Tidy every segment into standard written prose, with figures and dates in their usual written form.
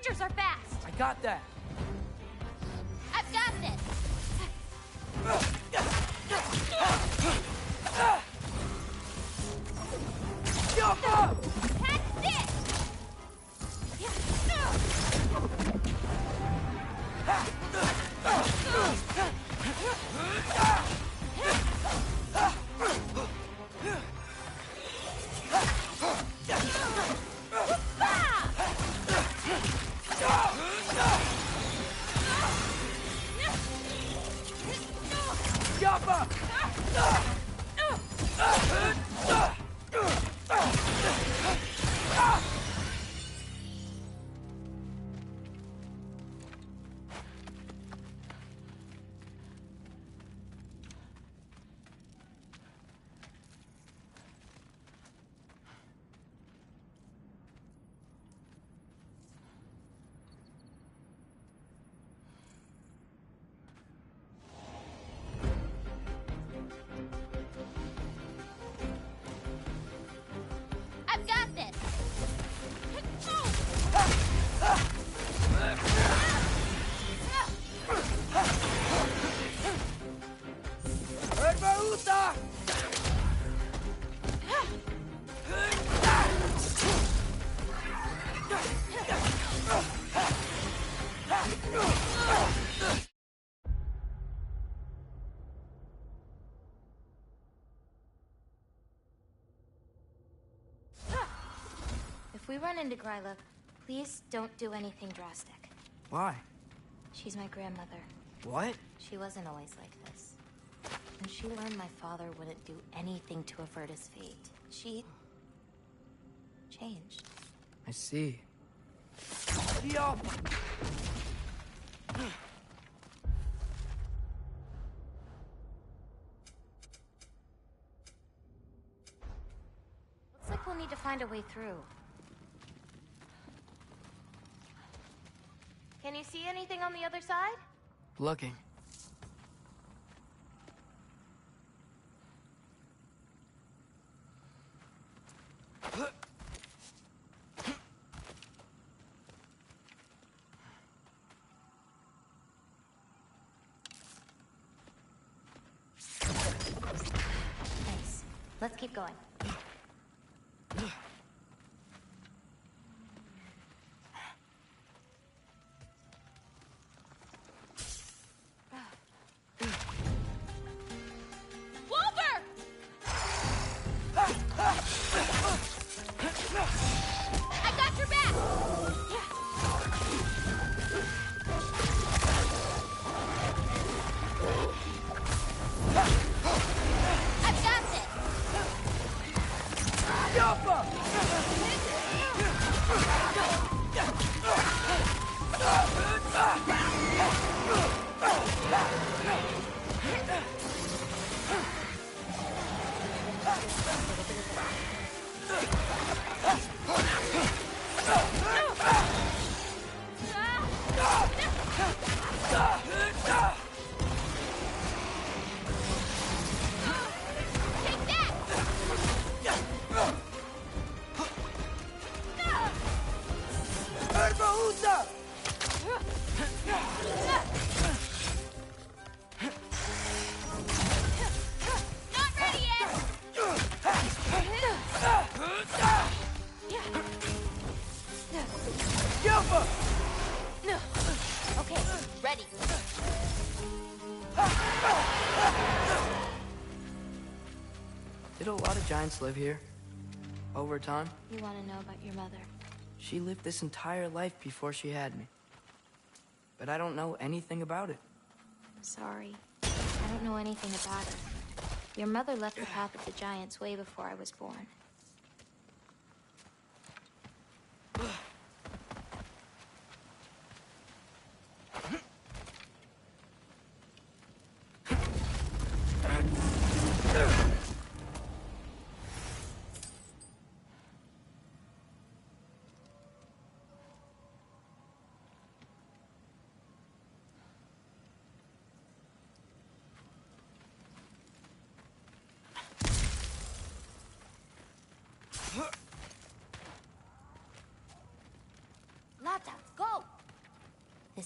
creatures are fast! I got that! I've got this! Jump up! Catch this! Jump up! I've got this! Herbaúta! If we run into Gryla, please don't do anything drastic. Why? She's my grandmother. What? She wasn't always like this. When she learned my father wouldn't do anything to avert his fate, she changed. I see. Jump! Looks like we'll need to find a way through. Can you see anything on the other side? Looking. Nice. Let's keep going. Wolver! I got your back! I've got this! Jump up! Take that! Herbaúta! Not ready yet! Jump up! Okay, ready. Did a lot of giants live here? Over time? You want to know about your mother? She lived this entire life before she had me. But I don't know anything about it. Sorry. I don't know anything about her. Your mother left the path of the giants way before I was born.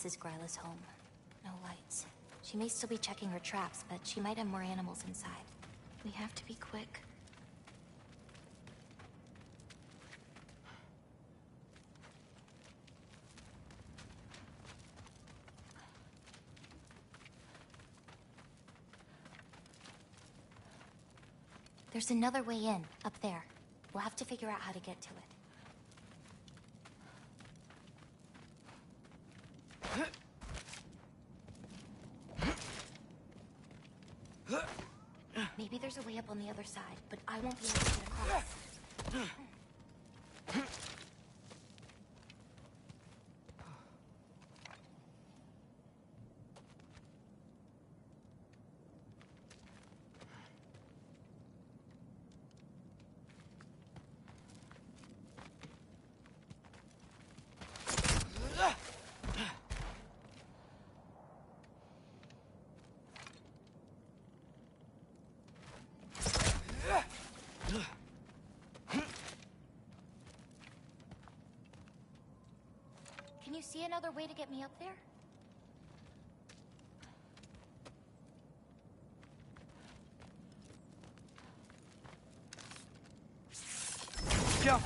This is Gryla's home. No lights. She may still be checking her traps, but she might have more animals inside. We have to be quick. There's another way in, up there. We'll have to figure out how to get to it. Maybe there's a way up on the other side, but I won't be able to get across. Can you see another way to get me up there? Jump!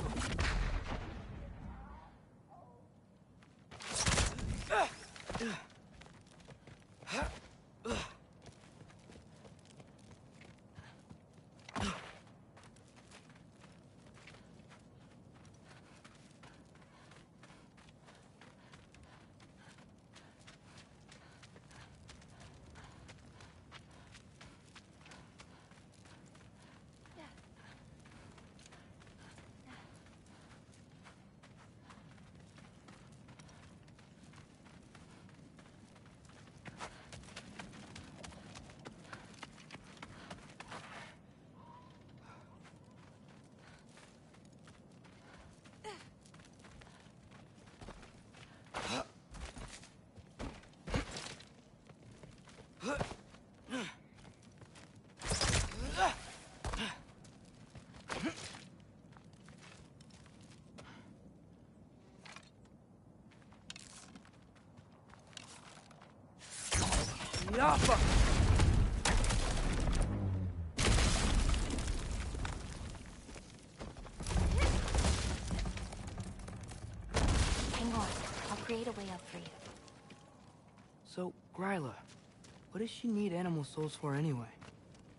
Yappa! Hang on. I'll create a way up for you. So, Gryla, what does she need animal souls for anyway?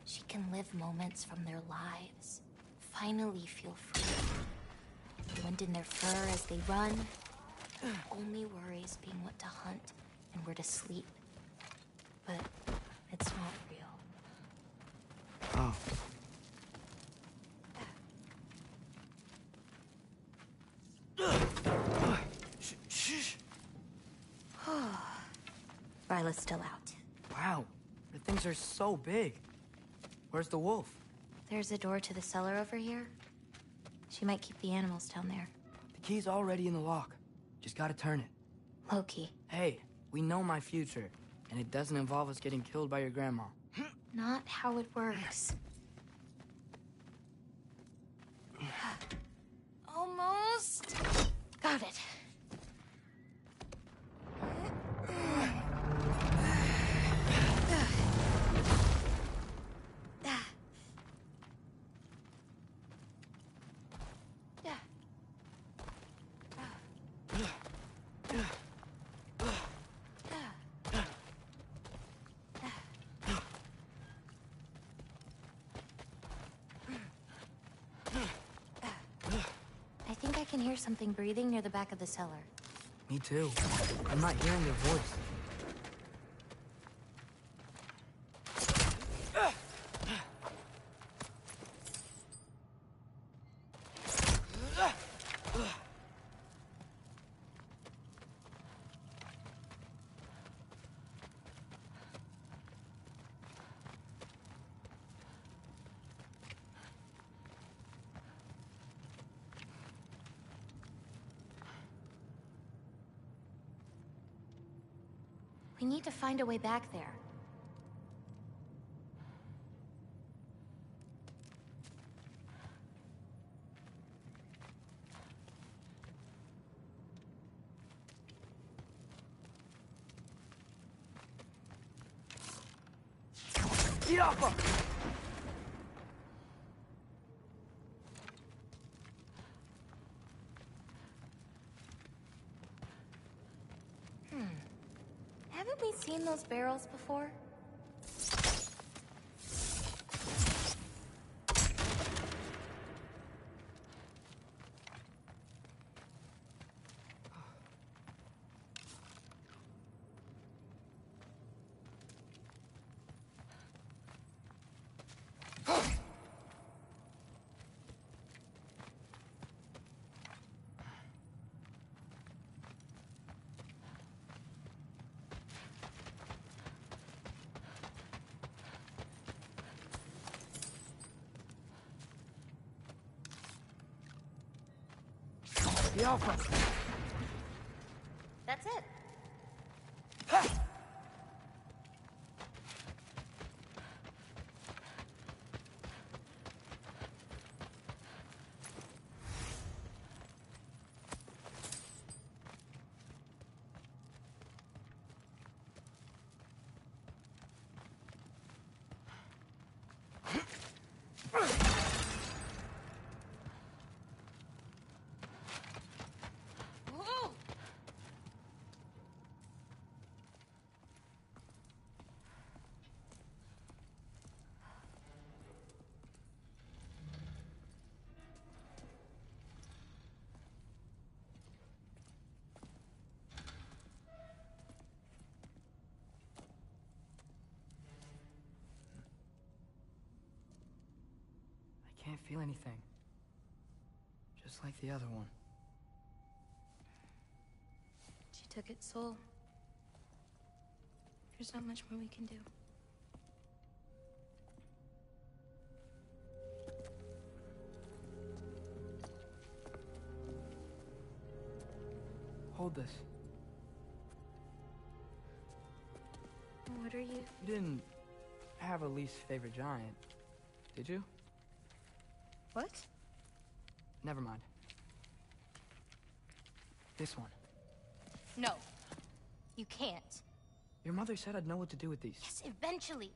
She can live moments from their lives. Finally feel free. The wind in their fur as they run. Only worries being what to hunt and where to sleep. But it's not real. Oh. Shh. Ryla's still out. Wow, the things are so big. Where's the wolf? There's a door to the cellar over here. She might keep the animals down there. The key's already in the lock. Just gotta turn it. Loki. Hey, we know my future, and it doesn't involve us getting killed by your grandma. Not how it works. Almost. Got it. I think I can hear something breathing near the back of the cellar. Me too. I'm not hearing their voice. We need to find a way back there. Get off her! Haven't we seen those barrels before? Get off her! That's it. Whoa! I can't feel anything. Just like the other one. She took its soul. There's not much more we can do. Hold this. What are you? You didn't have a least favorite giant, did you? What? Never mind. This one. No. You can't. Your mother said I'd know what to do with these. Yes, eventually.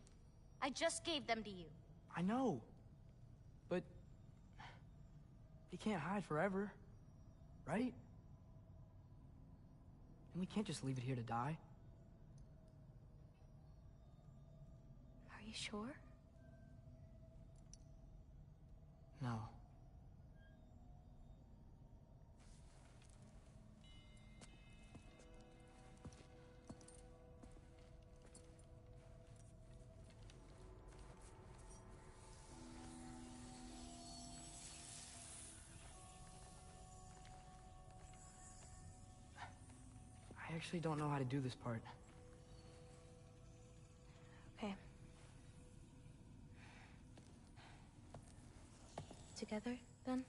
I just gave them to you. I know. But... you can't hide forever. Right? And we can't just leave it here to die. Are you sure? No. I actually don't know how to do this part. Okay. Together, then?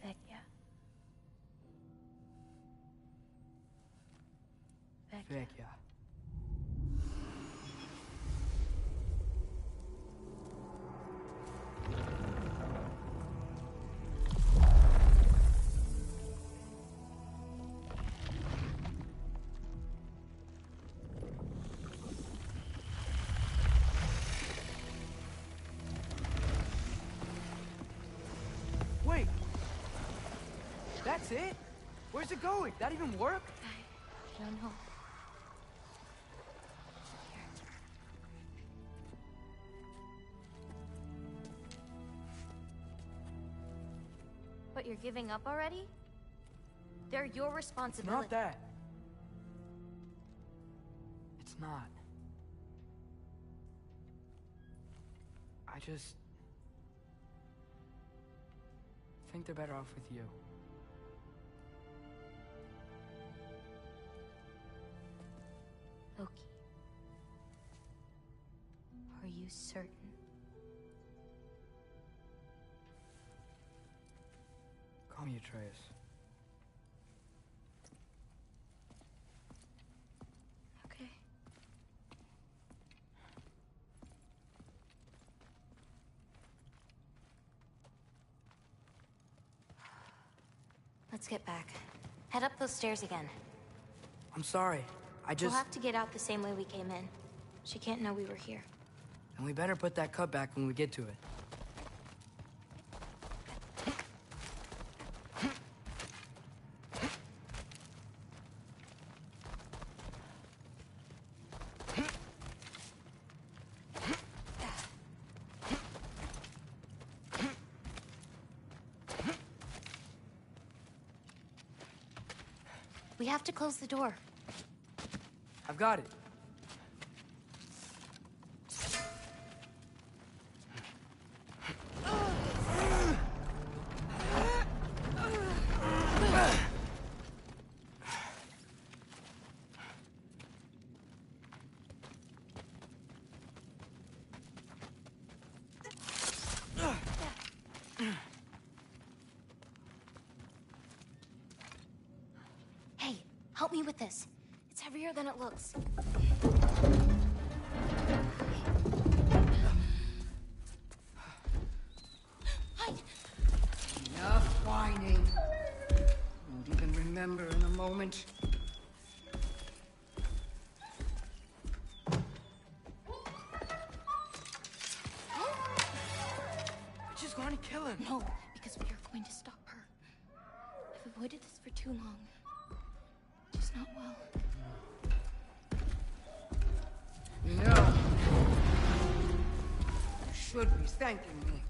Heck yeah. Heck yeah. Heck yeah. Wait! That's it? Where's it going? That even work? I don't know. What, you're giving up already? They're your It's responsibility. not that. It's not. I just... think they're better off with you. Loki. Are you certain? Call me Atreus. Okay. Let's get back. Head up those stairs again. I'm sorry. We'll have to get out the same way we came in. She can't know we were here. And we better put that cut back when we get to it. We have to close the door. I've got it. Hey, help me with this. It's heavier than it looks. Hide! Enough whining. Won't even remember in a moment. She's going to kill him. No, because we are going to stop her. I've avoided this for too long. She's not well. You know, you should be thanking me.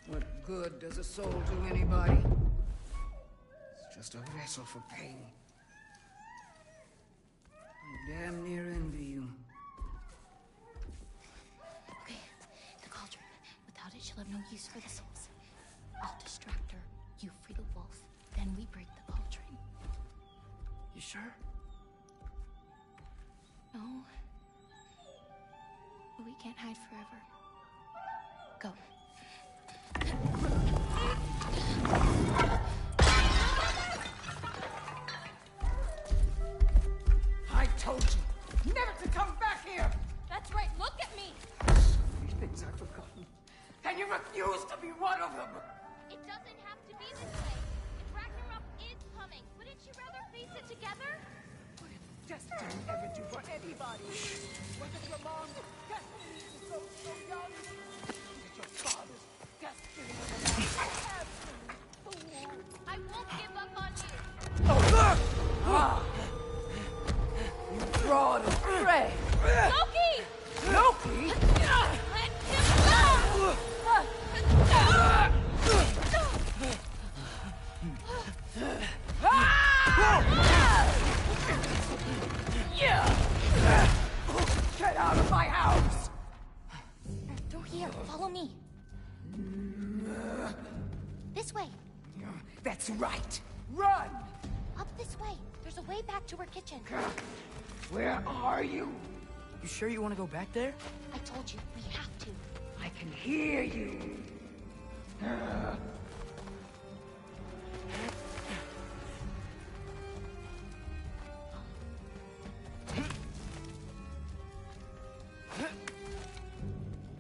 What good does a soul do anybody? It's just a vessel for pain. I damn near envy you. Okay, the cauldron. Without it, she'll have no use for the souls. I'll distract her. You free the wolf. Then we break the cauldron. You sure? No. But we can't hide forever. Go. I told you never to come back here! That's right, look at me! These things I've forgotten. And you refuse to be one of them! It doesn't have to be this way. If Ragnarok is coming, wouldn't you rather face it together? What did destiny ever do for anybody? Was it your mom's destiny to go so young? Was it your father's destiny to absolute fool? I won't give up on you. Oh, look! Ah! You fraud of prey! Loki! Loki? Let him go! Get out of my house! Through here, follow me. This way. That's right. Run! Up this way. There's a way back to our kitchen. Where are you? You sure you want to go back there? I told you, we have to. I can hear you.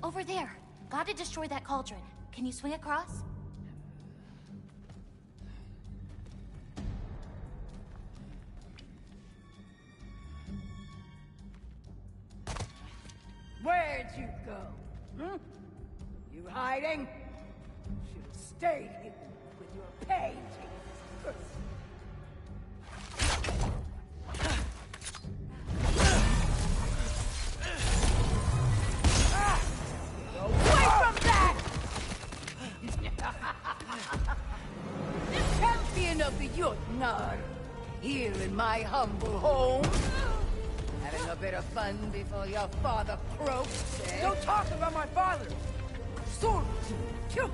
Over there. Gotta destroy that cauldron. Can you swing across? Where'd you go? Hmm? You hiding? Should have stayed hidden with your paintings. Away from that! Champion of the Jotnar, here in my humble home. Having a bit of fun before your father croaks, eh? Don't talk about my father! Sword! Kill!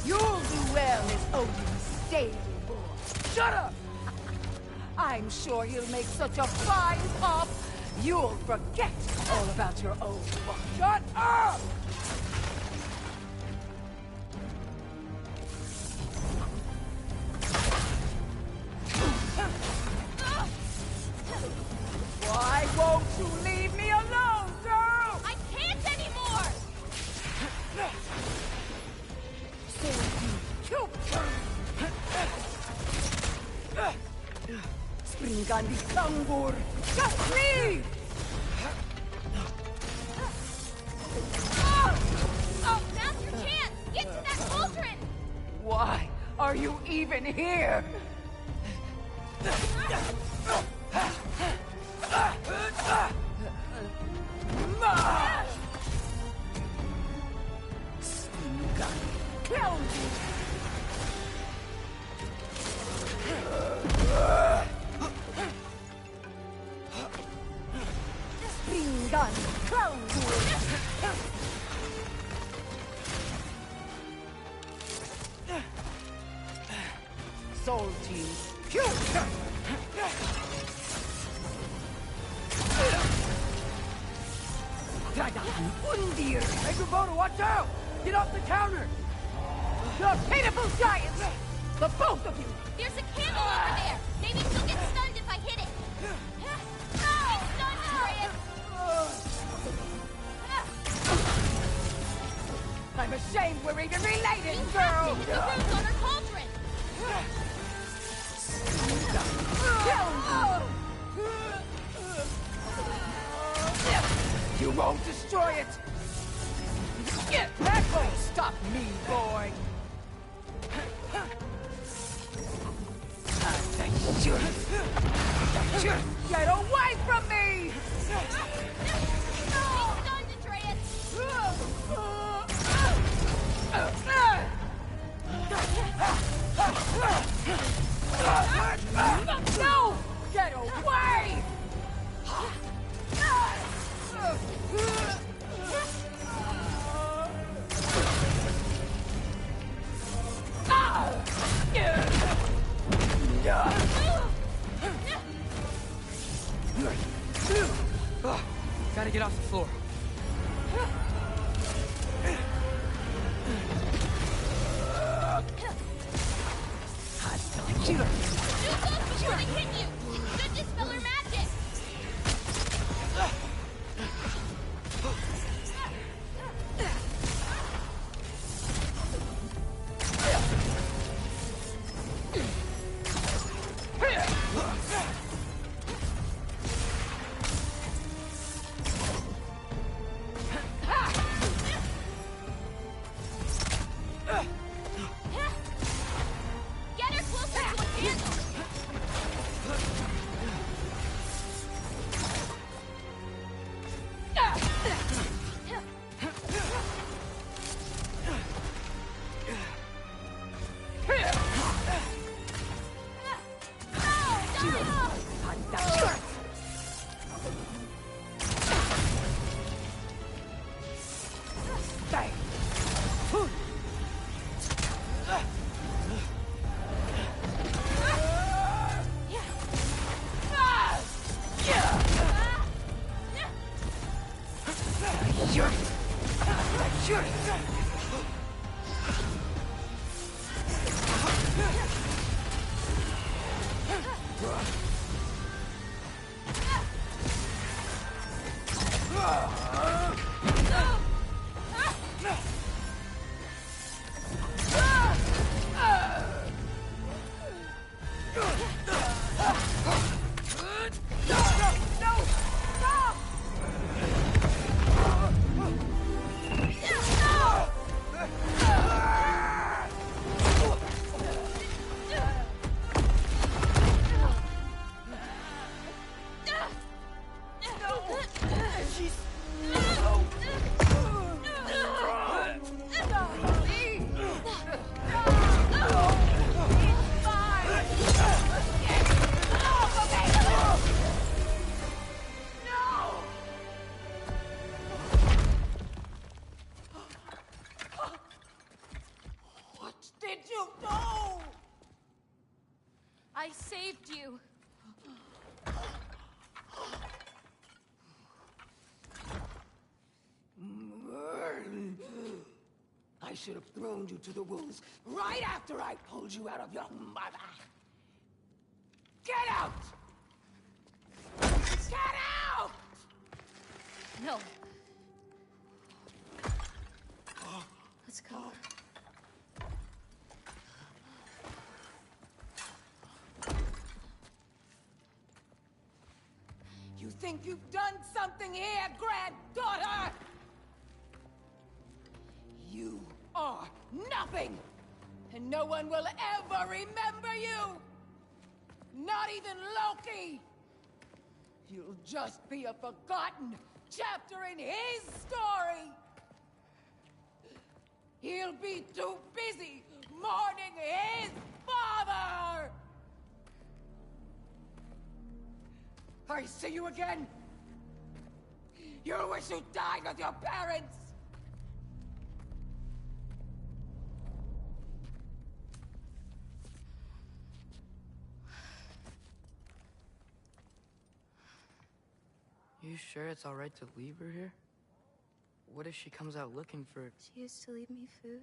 You'll do well as Odin's stable boy. Shut up! I'm sure he'll make such a fine pop, you'll forget all about your old one. Shut up! Why won't you leave me alone? Springan di Kangur! Just leave! Now's your chance! Get to that cauldron! Why are you even here? Springan, clown! Springan, clown! Soul team, future! Undir! Hey, Gabona, watch out! Get off the counter! You're pitiful giants! The both of you! There's a candle over there! Maybe she'll get stunned if I hit it! Get stunned, Darius! I'm ashamed we're even related, You have to girl! hit the runes on her cauldron! You won't destroy it! That won't stop me, boy! Get away from me! Be stunned, Atreus! No! Get away! Gotta get off the floor. Do those before they hit you! It should dispel her magic! Get her closer to a candle! Did you do? I saved you. I should have thrown you to the wolves right after I pulled you out of your mother. Get out! Get out! No. Let's go. think you've done something here, granddaughter? You are nothing! And no one will ever remember you! Not even Loki! You'll just be a forgotten chapter in his story! He'll be too busy mourning his father! I see you again! You wish you died with your parents! You sure it's alright to leave her here? What if she comes out looking for... She used to leave me food.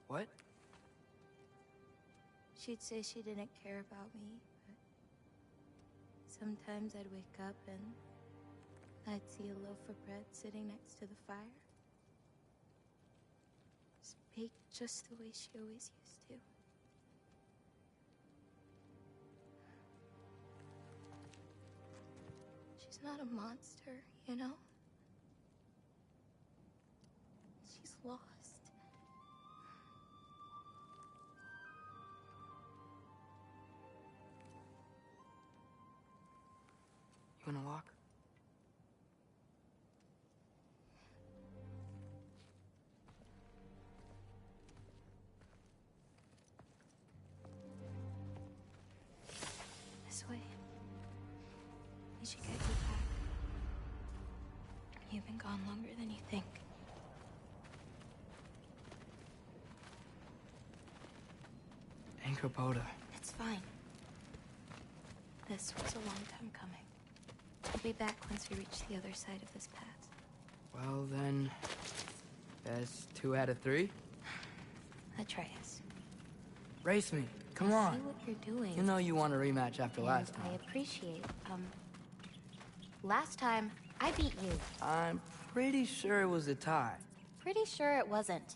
What? She'd say she didn't care about me, but sometimes I'd wake up and I'd see a loaf of bread sitting next to the fire. It's baked just the way she always used to. She's not a monster, you know? She's lost. You wanna walk? This way. We should get you back. You've been gone longer than you think. Anchorboda. It's fine. This was a long time coming. I'll be back once we reach the other side of this path. Well then... That's 2 out of 3? Atreus. Race me. Come I on. see what you're doing. You know you want a rematch after last I time. appreciate, last time, I beat you. I'm pretty sure it was a tie. Pretty sure it wasn't.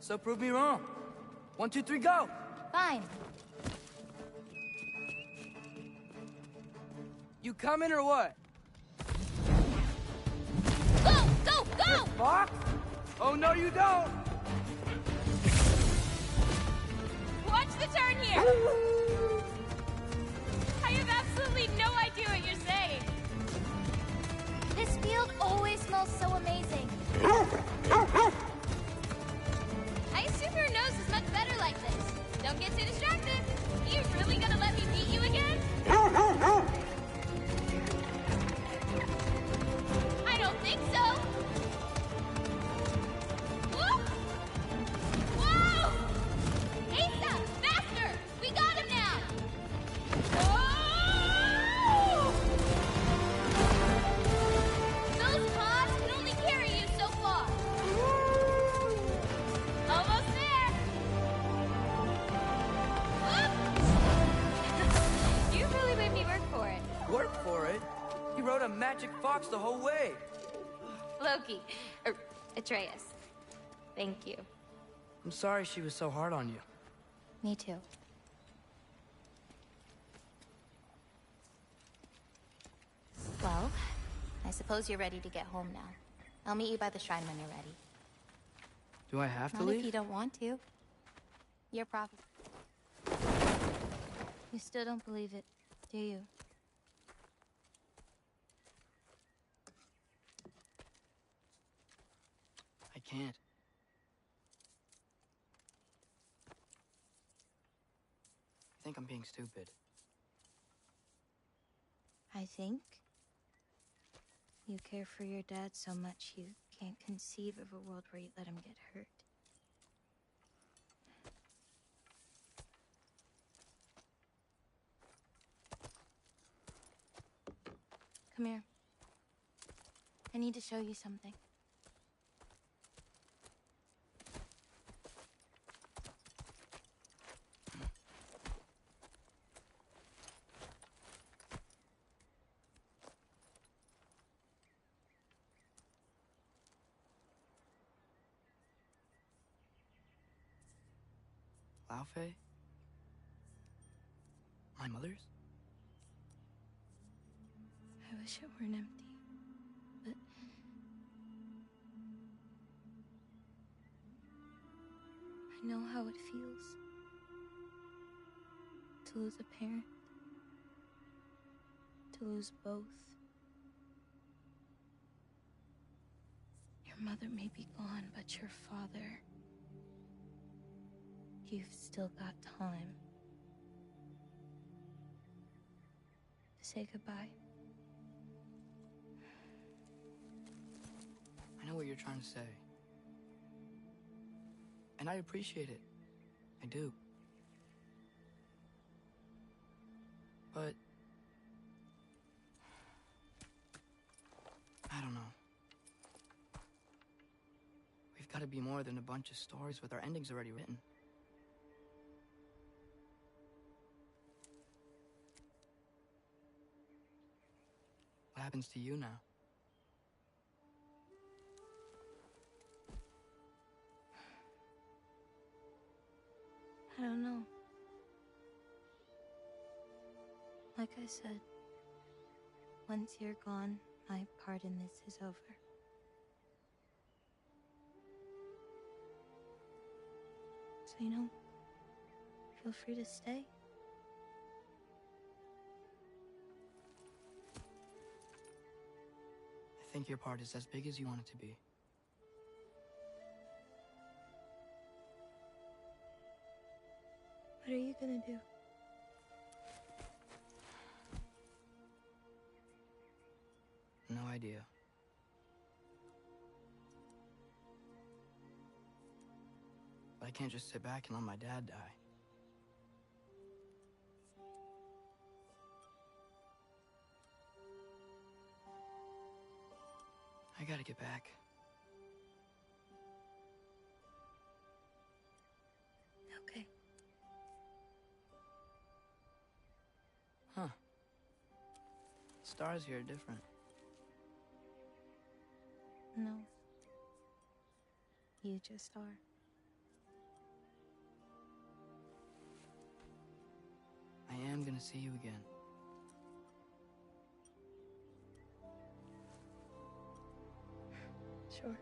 So prove me wrong. 1, 2, 3, go! Fine. You coming or what? Go! Go! Go! Fox? Oh, no, you don't! Watch the turn here! I have absolutely no idea what you're saying. This field always smells so amazing. I assume your nose is much better like this. Don't get too distracted. Are you really gonna let me beat you again? I don't think so. Whoop! Whoa! Asa, faster! We got him now! Oh! Those paws can only carry you so far. Almost there. Whoop! You really made me work for it. Work for it? You rode a magic fox the whole way. Loki. Atreus. Thank you. I'm sorry she was so hard on you. Me too. Well, I suppose you're ready to get home now. I'll meet you by the shrine when you're ready. Do I have to Not leave? if you don't want to. You're prophet. You still don't believe it, do you? I can't. I think I'm being stupid. I think you care for your dad so much you can't conceive of a world where you let him get hurt. Come here. I need to show you something. Laufey? my mother's? I wish it weren't empty, but I know how it feels to lose a parent, to lose both. Your mother may be gone, but your father, you've still got time to say goodbye. I know what you're trying to say. And I appreciate it. I do. But I don't know. We've got to be more than a bunch of stories with our endings already written. What happens to you now? I don't know. Like I said, once you're gone, my part in this is over. So, feel free to stay. I think your part is as big as you want it to be. What are you gonna do? No idea. But I can't just sit back and let my dad die. I gotta get back. Okay. Huh. Stars here are different. No. You just are. I am gonna see you again. Sure.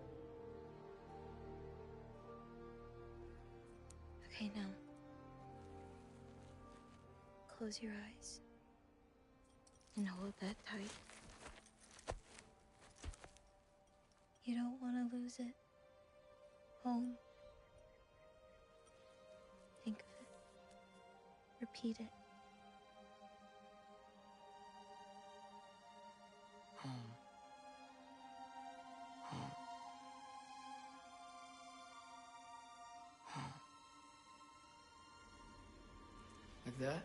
Okay, now. Close your eyes. And hold that tight. You don't want to lose it. Home. Think of it. Repeat it. Home. Home. Home. Like that?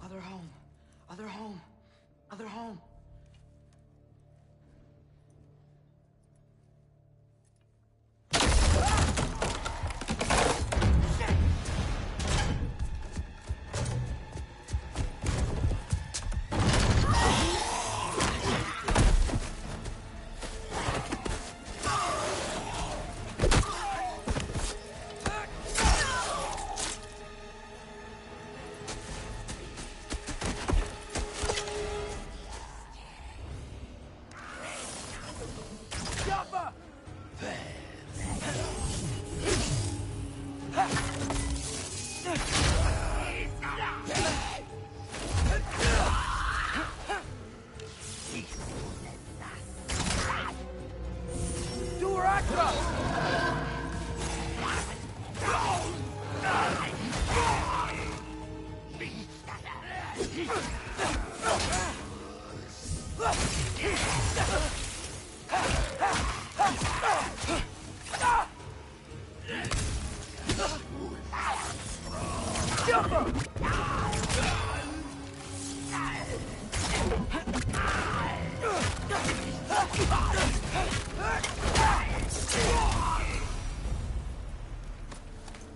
Other home. Other home. Other home.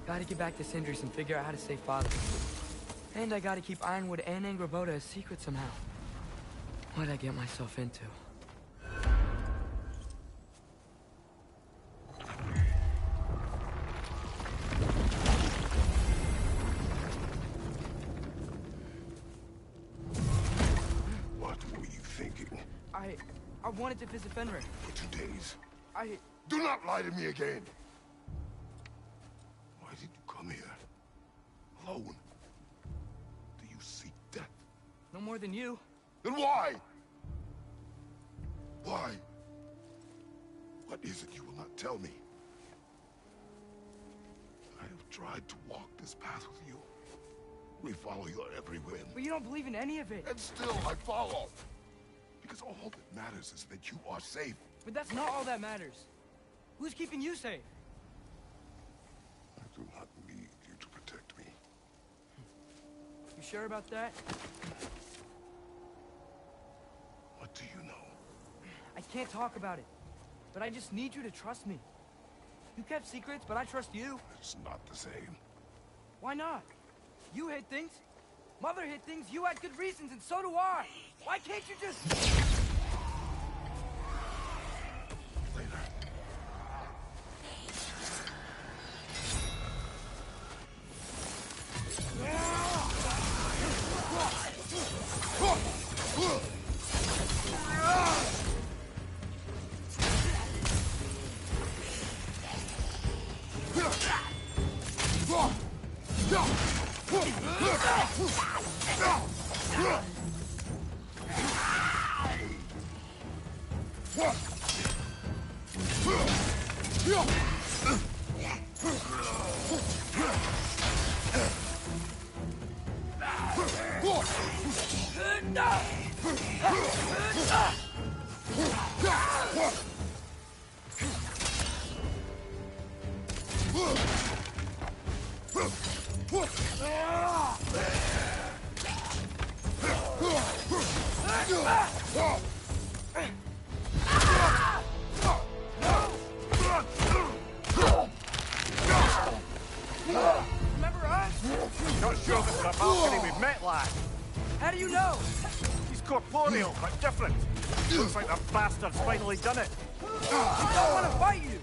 Gotta get back to Sindri's and figure out how to save Father. And I gotta keep Ironwood and Angrboda a secret somehow. What'd I get myself into? What were you thinking? I wanted to visit Fenrir. For 2 days? I... Do not lie to me again! Why did you come here? Alone? Do you seek death? No more than you. Then why? Why? What is it you will not tell me? I have tried to walk this path with you. We follow your every whim. But you don't believe in any of it. And still I follow. Because all that matters is that you are safe. But that's not all that matters. Who's keeping you safe? I do not need you to protect me. You sure about that? What do you know? I can't talk about it. But I just need you to trust me. You kept secrets, but I trust you. It's not the same. Why not? You hid things. Mother hid things. You had good reasons, and so do I. Why can't you just... Later. Remember us? Not sure this is a balcony we've met, lad. How do you know? He's corporeal, but different. Looks like the bastard's finally done it. I don't want to fight you.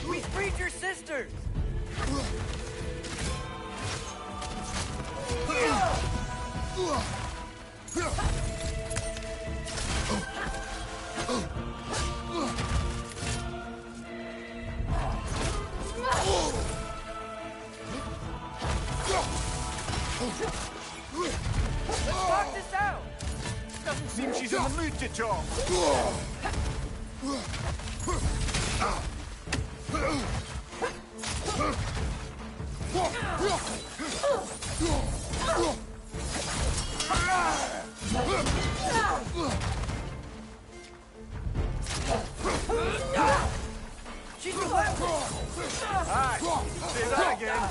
We freed your sisters. Talk this out. Doesn't seem she's in the mood to talk. She's a weapon. Aye, say that again.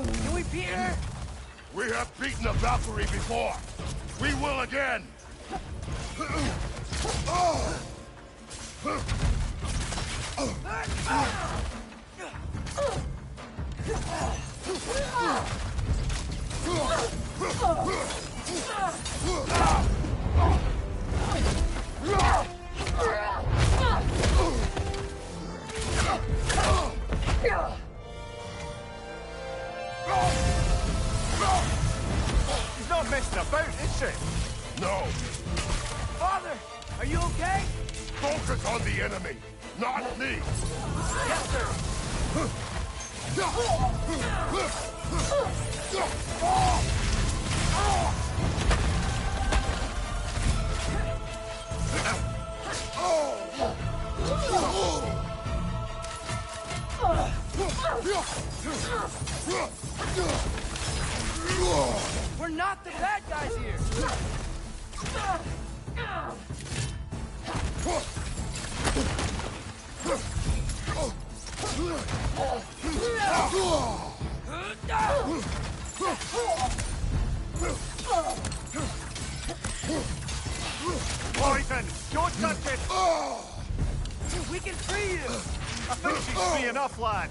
Can we beat her? We have beaten a Valkyrie before. We will again. She's not messing about, is she? No. Father, are you okay? Focus on the enemy, not me. Yes, sir. We're not the bad guys here! Poison! Don't touch it! We can free you! I think she's free enough, lad.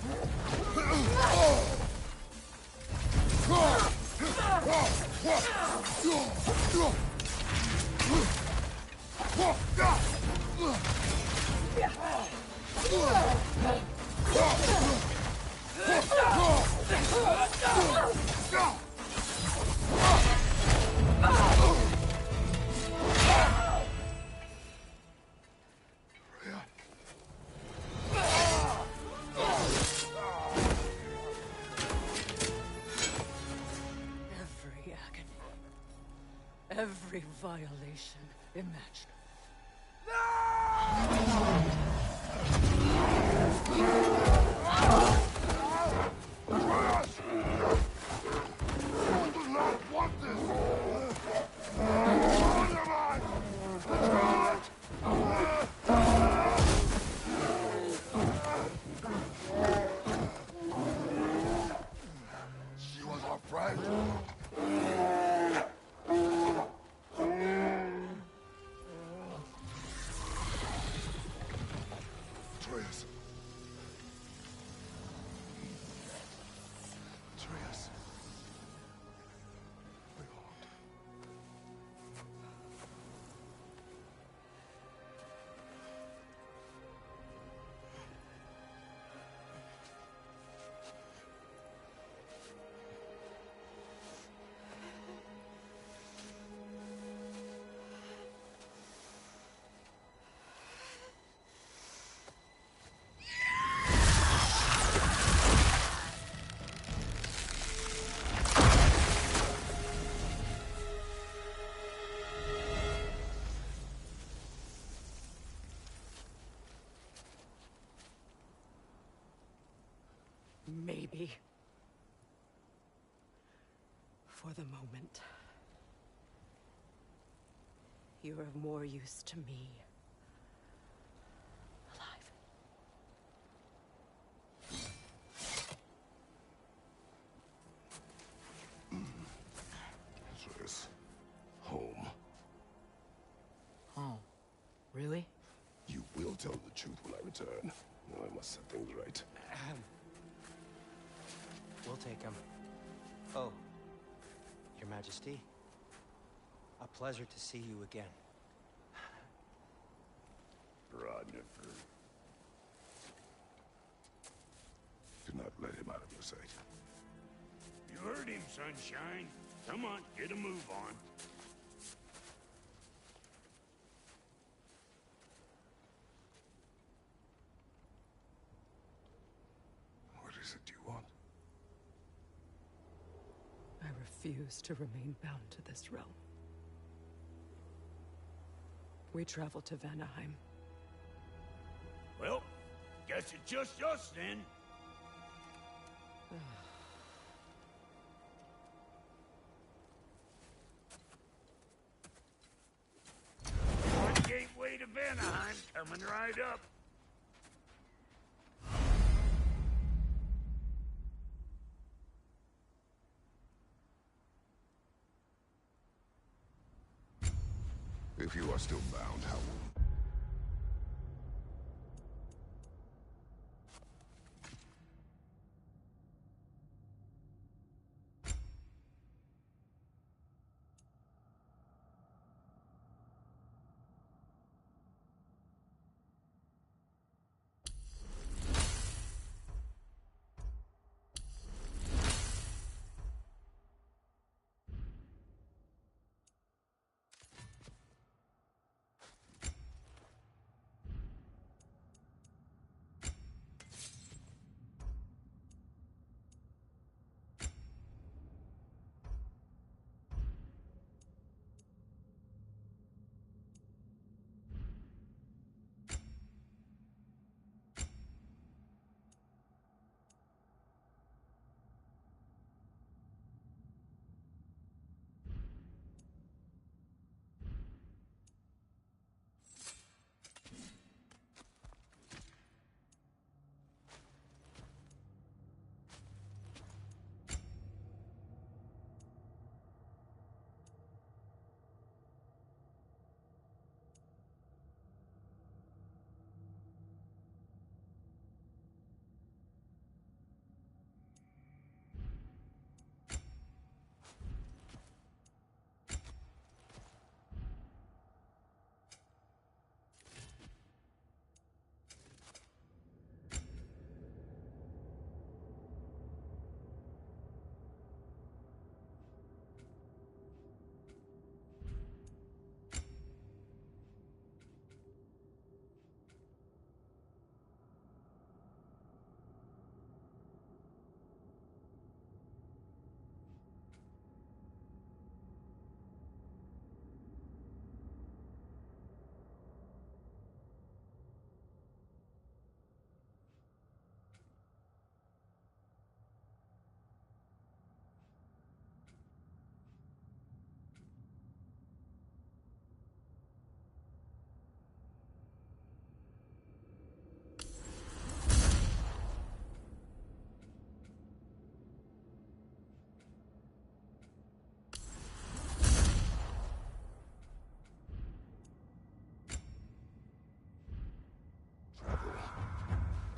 Every agony. Every violation imaginable. I do not want this! What am I? She was our friend. Atreus. Atreus. My heart. Maybe. For the moment. You're of more use to me. Alive. Atreus. Home. Oh, really? You will tell the truth when I return. Now I must set things right. We'll take him. Oh, Your Majesty. A pleasure to see you again. Ragnarok. Do not let him out of your sight. You heard him, Sunshine. Come on, get a move on. What is it you want? I refuse to remain bound to this realm. We travel to Vanaheim. Well, guess it's just us then. One gateway to Vanaheim coming right up. If you are still bound, how will...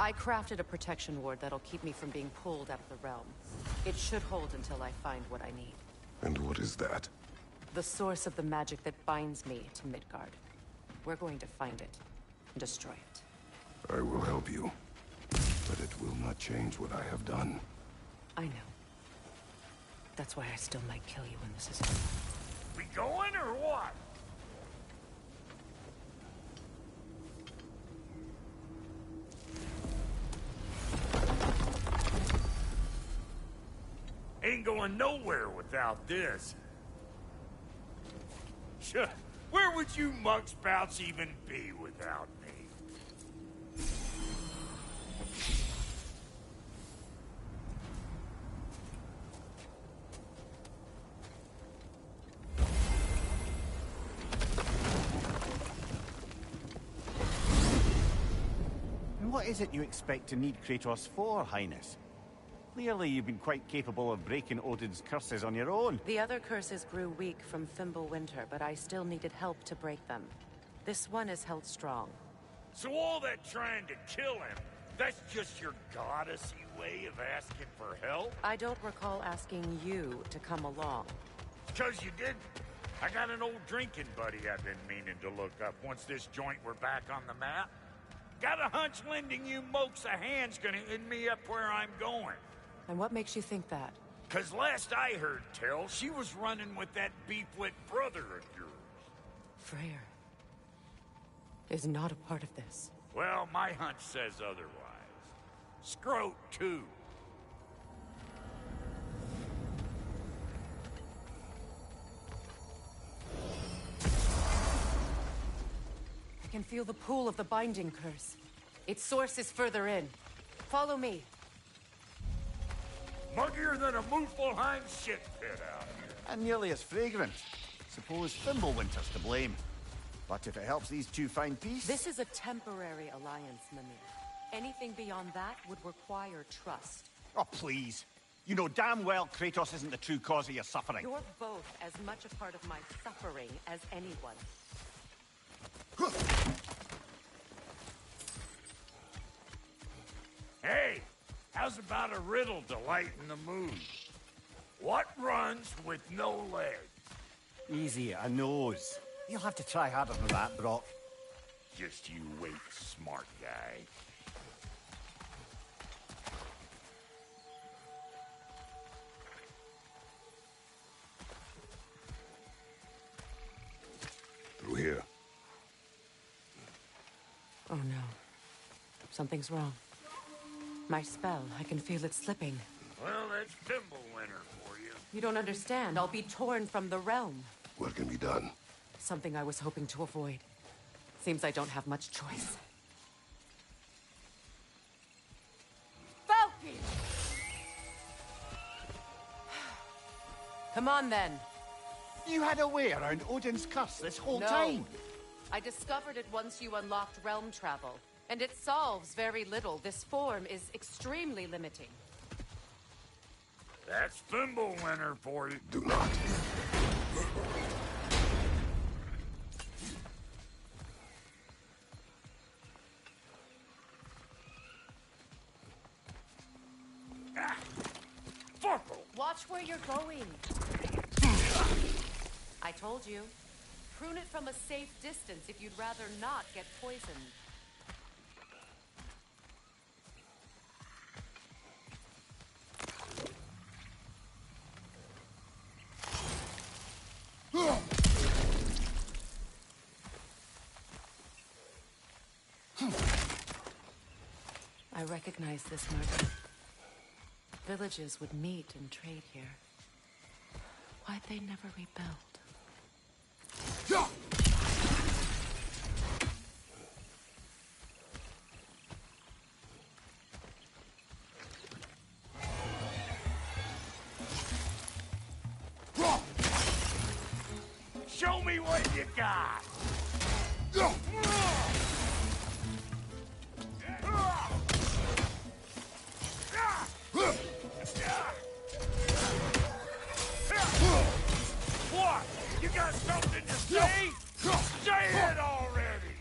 I crafted a protection ward that'll keep me from being pulled out of the realm. It should hold until I find what I need. And what is that? The source of the magic that binds me to Midgard. We're going to find it and destroy it. I will help you. But it will not change what I have done. I know. That's why I still might kill you when this is over. We going or what? Ain't going nowhere without this. Sure. Where would you mugspouts even be without me? And what is it you expect to need Kratos for, Highness? Clearly you've been quite capable of breaking Odin's curses on your own. The other curses grew weak from Fimbulwinter, but I still needed help to break them. This one is held strong. So all that trying to kill him, that's just your goddessy way of asking for help? I don't recall asking you to come along. 'Cause you didn't. I got an old drinking buddy I've been meaning to look up once this joint were back on the map. Got a hunch lending you mokes a hand's gonna end me up where I'm going. And what makes you think that? 'Cause last I heard tell, she was running with that beefwit brother of yours. Freyr is not a part of this. Well, my hunch says otherwise. Scroat, too. I can feel the pull of the binding curse. Its source is further in. Follow me. Muggier than a Muspelheim shit pit out here. And nearly as fragrant. Suppose Fimbulwinter's to blame. But if it helps these two find peace... This is a temporary alliance, Mimir. Anything beyond that would require trust. Oh, please. You know damn well Kratos isn't the true cause of your suffering. You're both as much a part of my suffering as anyone. Hey, how's about a riddle to lighten the mood? What runs with no legs? Easy, a nose. You'll have to try harder than that, Brock. Just you wait, smart guy. Through here. Oh no. Something's wrong. My spell, I can feel it slipping. Well, that's Fimbulwinter for you. You don't understand. I'll be torn from the realm. What can be done? Something I was hoping to avoid. Seems I don't have much choice. Falcon! Come on, then. You had a way around Odin's curse this whole time. I discovered it once you unlocked realm travel. And it solves very little. This form is extremely limiting. That's Fimbulwinter for you. Do not. Fuckle! Watch where you're going. I told you. Prune it from a safe distance if you'd rather not get poisoned. I recognize this market. Villages would meet and trade here. Why'd they never rebuild? Show me what you got! What? You got something to say? Say it already!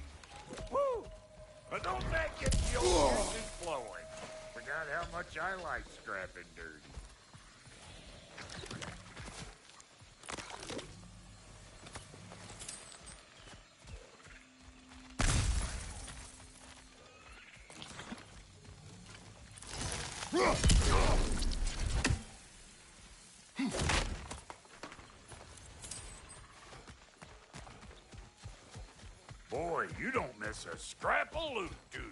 Woo! But don't that get your juices flowing? about how much I like scrapping dirt. Boy, you don't miss a scrap of loot, do you?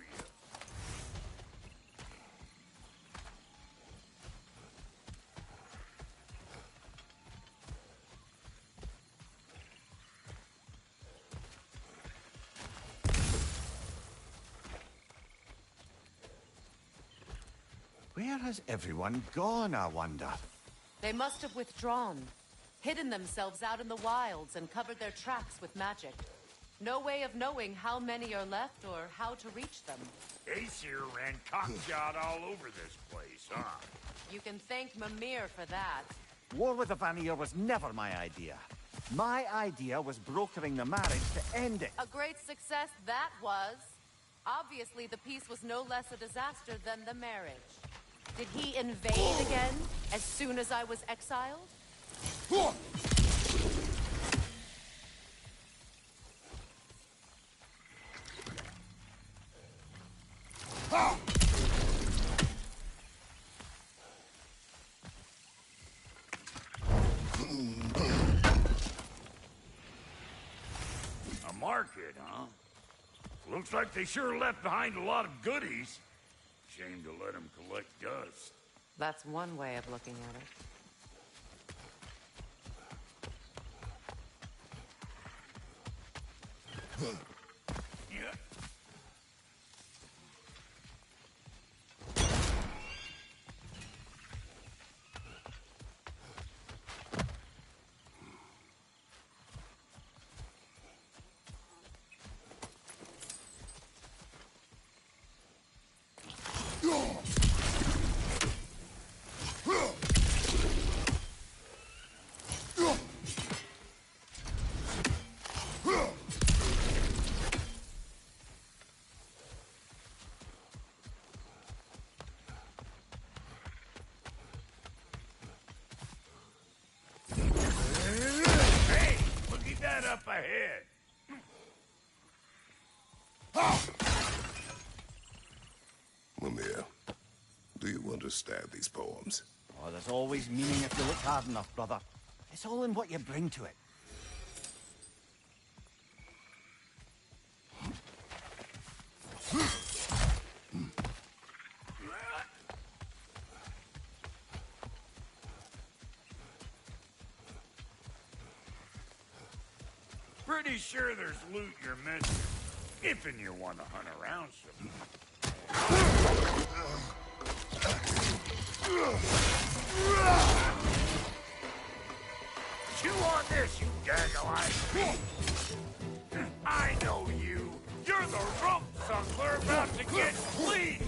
Where has everyone gone, I wonder? They must have withdrawn, hidden themselves out in the wilds and covered their tracks with magic. No way of knowing how many are left or how to reach them. Aesir ran cockshot all over this place, huh? You can thank Mimir for that. War with the Vanir was never my idea. My idea was brokering the marriage to end it. A great success that was. Obviously, the peace was no less a disaster than the marriage. Did he invade again, as soon as I was exiled? A market, huh? Looks like they sure left behind a lot of goodies. Shame to let them collect dust. That's one way of looking at it. Yeah. Hey, looky that up ahead. Mimir, do you understand these poems? Oh, there's always meaning if you look hard enough, brother. It's all in what you bring to it. Pretty sure there's loot you're missing. If and you want to hunt around some. Chew on this, you gaggle-eyed beast. I know you. You're the rump suckler about to get clean.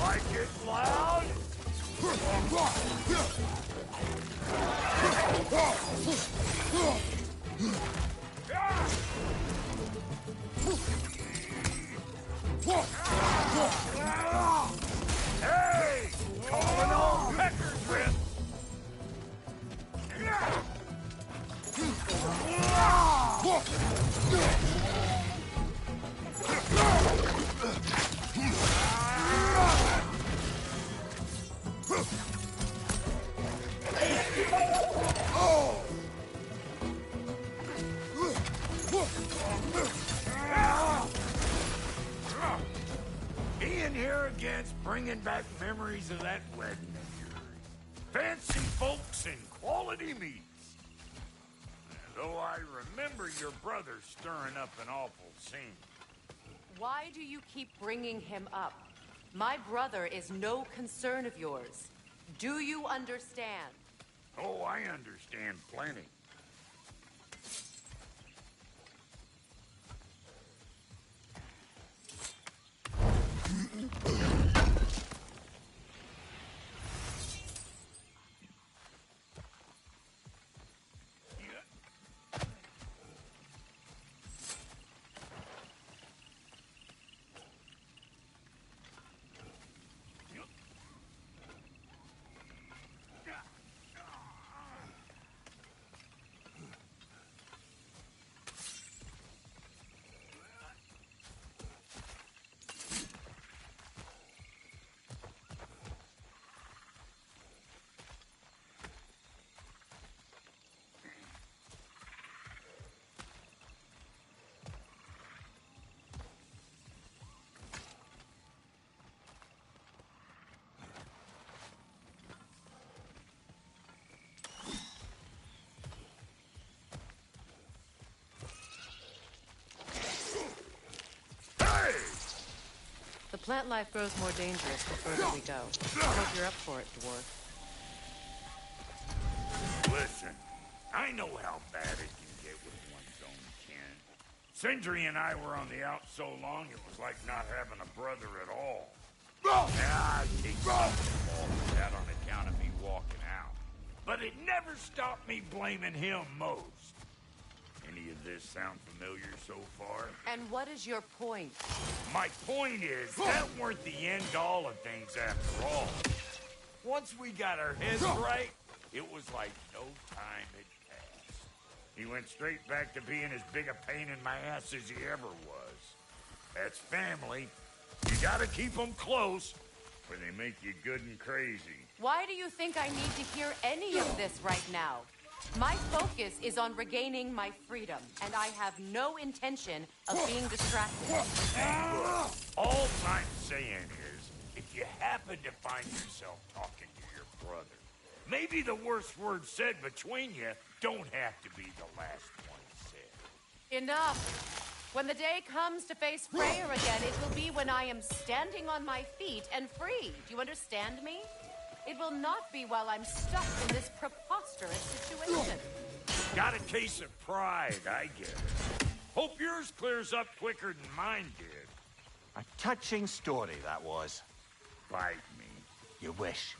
Like it loud? Hey! Calling all Pecker's Rip! Being here again's bringing back memories of that wedding of yours. Fancy folks and quality meats. Though I remember your brother stirring up an awful scene. Why do you keep bringing him up? My brother is no concern of yours. Do you understand? Oh, I understand plenty. Plant life grows more dangerous the further we go. I hope you're up for it, dwarf. Listen, I know how bad it can get with one's own kin. Sindri and I were on the out so long, it was like not having a brother at all. I take some fault for that on account of me walking out. But it never stopped me blaming him most. Any of this sound familiar so far? And what is your point? My point is, that weren't the end-all of things after all. Once we got our heads right, it was like no time had passed. He went straight back to being as big a pain in my ass as he ever was. That's family. You gotta keep them close, or they make you good and crazy. Why do you think I need to hear any of this right now? My focus is on regaining my freedom, and I have no intention of being distracted. Look, all I'm saying is, if you happen to find yourself talking to your brother, maybe the worst word said between you don't have to be the last one said. Enough! When the day comes to face Freyr again, it will be when I am standing on my feet and free. Do you understand me? It will not be while I'm stuck in this preposterous situation. Got a case of pride, I get it. Hope yours clears up quicker than mine did. A touching story, that was. Bite me. You wish.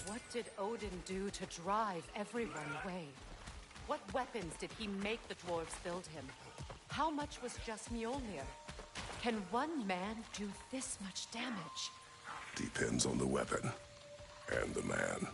What did Odin do to drive everyone away? What weapons did he make the dwarves build him? How much was just Mjolnir? Can one man do this much damage? Depends on the weapon and the man.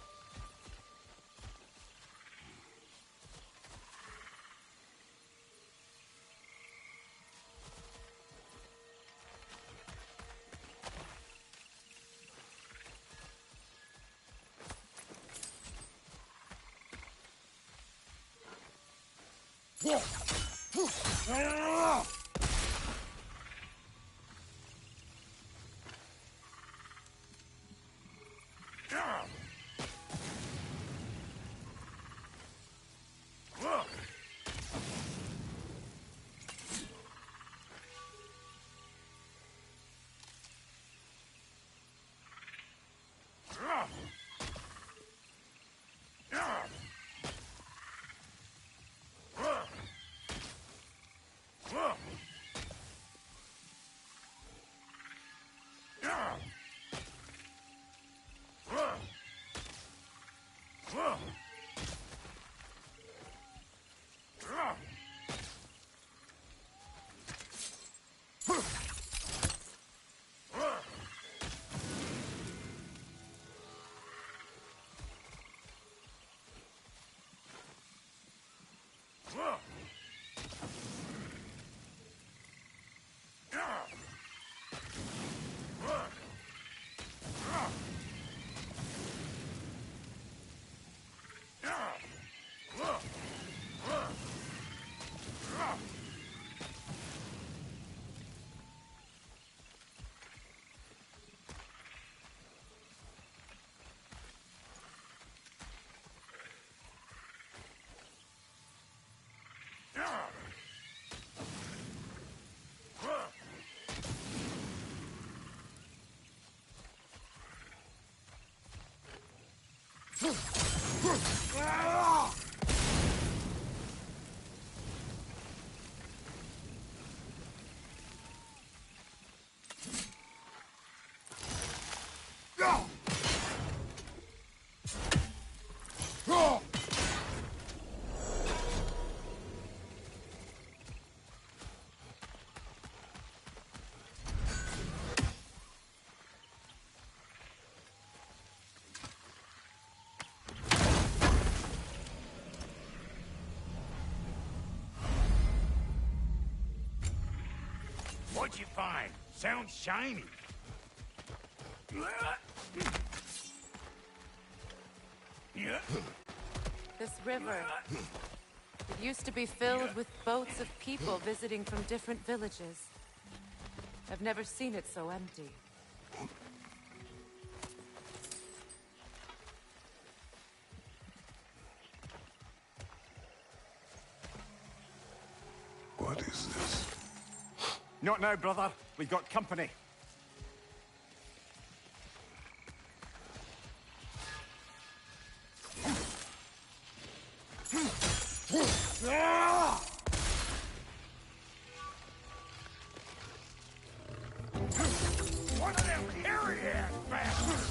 What'd you find? Sounds shiny. This river. It used to be filled with boats of people visiting from different villages. I've never seen it so empty. What is this? Not now, brother. We've got company. One of them hairy-ass bastards!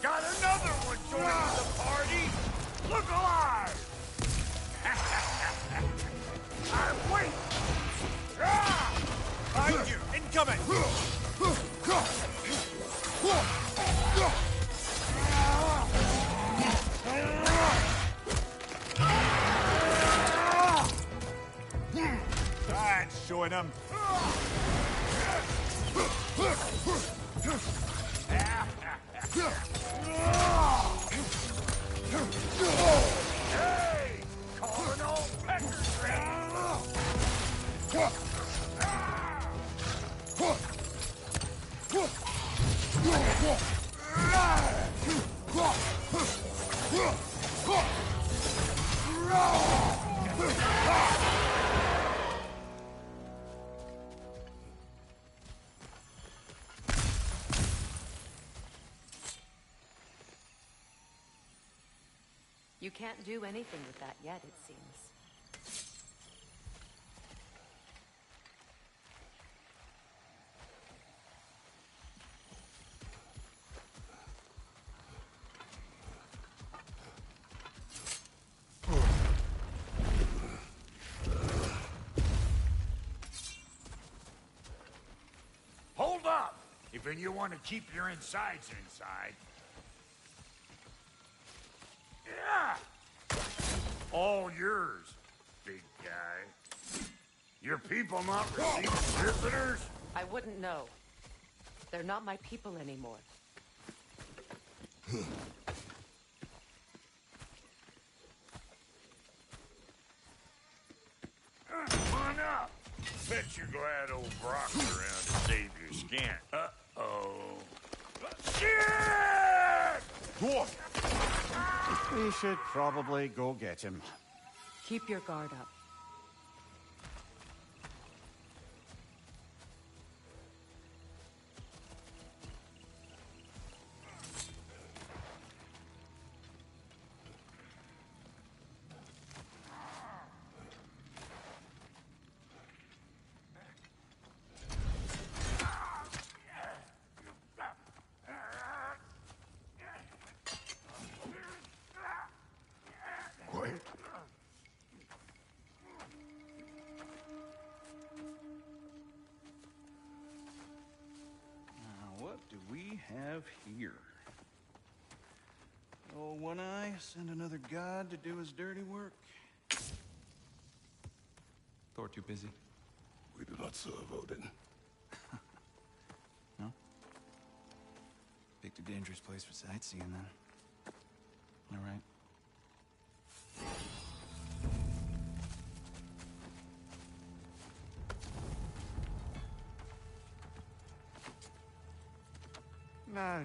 Got another one joining the party! Look alive! Wait! Behind you! Incoming! That's showing him. Hey! Calling all peckers You can't do anything with that yet, it seems. Hold up! If you want to keep your insides inside. Yeah! All yours, big guy. Your people not receiving visitors? I wouldn't know. They're not my people anymore. Come on up. Bet you're glad old Brock's around to save your skin. Uh-oh. Shit! Dwarf! We should probably go get him. Keep your guard up. Quiet. Now, what do we have here? Oh, One Eye, send another god to do his dirty work. Thor too busy. We do not serve Odin. No? Picked a dangerous place for sightseeing, then. All right.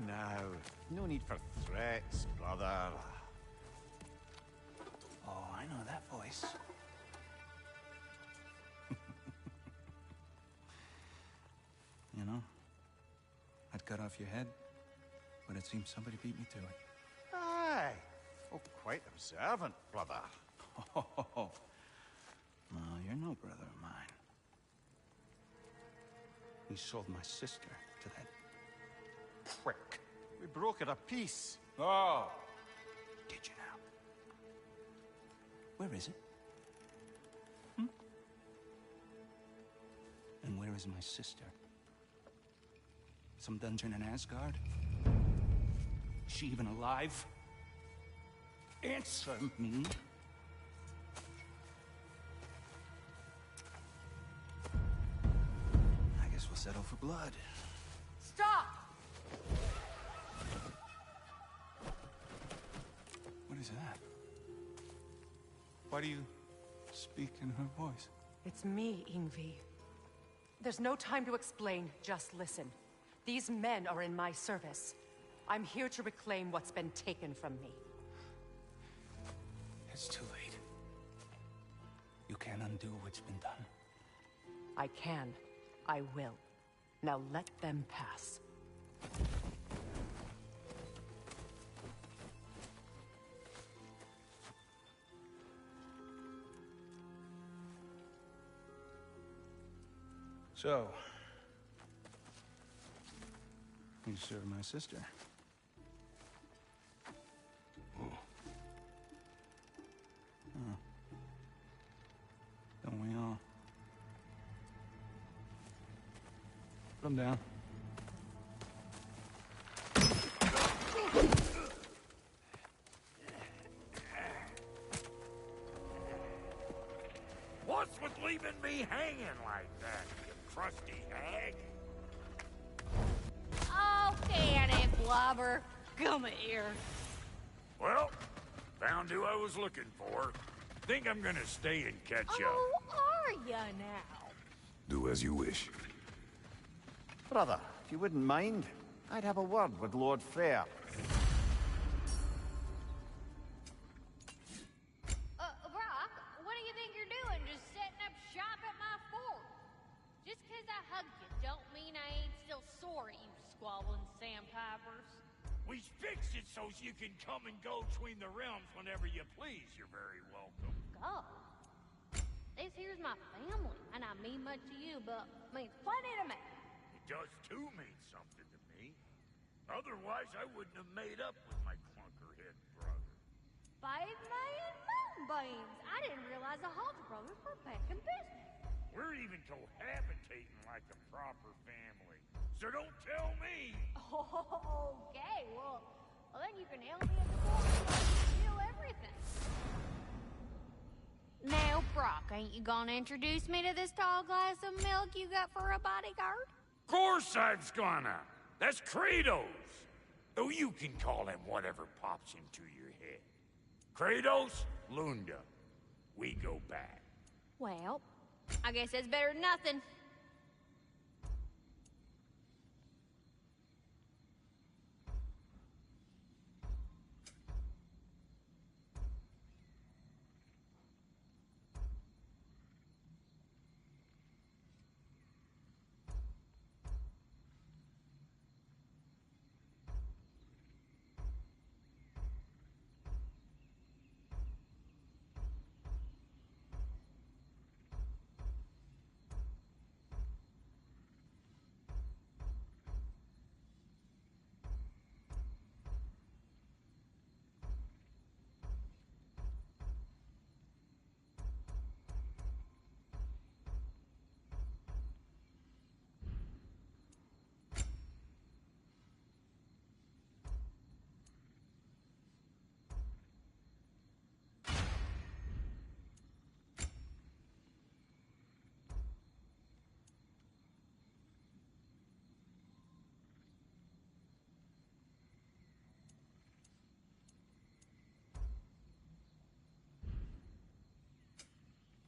Now. No need for threats, brother. Oh, nice. You know, I'd cut off your head, but it seems somebody beat me to it. Aye. Oh, quite observant, brother. Oh, no, you're no brother of mine. You sold my sister to that prick. We brokered a peace. Oh! Did you now? Where is it? And where is my sister? Some dungeon in Asgard? Is she even alive? Answer me. I guess we'll settle for blood. Stop! What is that? Why do you speak in her voice? It's me, Ingvi. There's no time to explain, just listen. These men are in my service. I'm here to reclaim what's been taken from me. It's too late. You can't undo what's been done. I can. I will. Now let them pass. So, you serve my sister. Huh. Don't we all? Put him down. What's with leaving me hanging like that, you crusty hag? Oh, can it, Blobber? Come here. Well, found who I was looking for. Think I'm gonna stay and catch up. Oh, are ya now? Do as you wish. Brother, if you wouldn't mind, I'd have a word with Lord Freyr. Brock, what do you think you're doing? Just setting up shop at my fort? Just 'cause I hugged you don't mean I ain't still sore at you squabbling sandpipers. We fixed it so you can come and go between the realms whenever you please. You're very welcome. Go. This here's my family, and I mean much to you, but means plenty to me. It does too mean something to me. Otherwise, I wouldn't have made up with my clunkerhead brother. 5 million moonbeams! I didn't realize the Halter brothers were back in business. We're even cohabitating like a proper family. So don't tell me! Okay, well then you can help me at the fort and steal everything. Now, Brock, ain't you gonna introduce me to this tall glass of milk you got for a bodyguard? Of course I've gonna! That's Kratos! Though you can call him whatever pops into your head. Kratos, Lunda. We go back. Well, I guess that's better than nothing.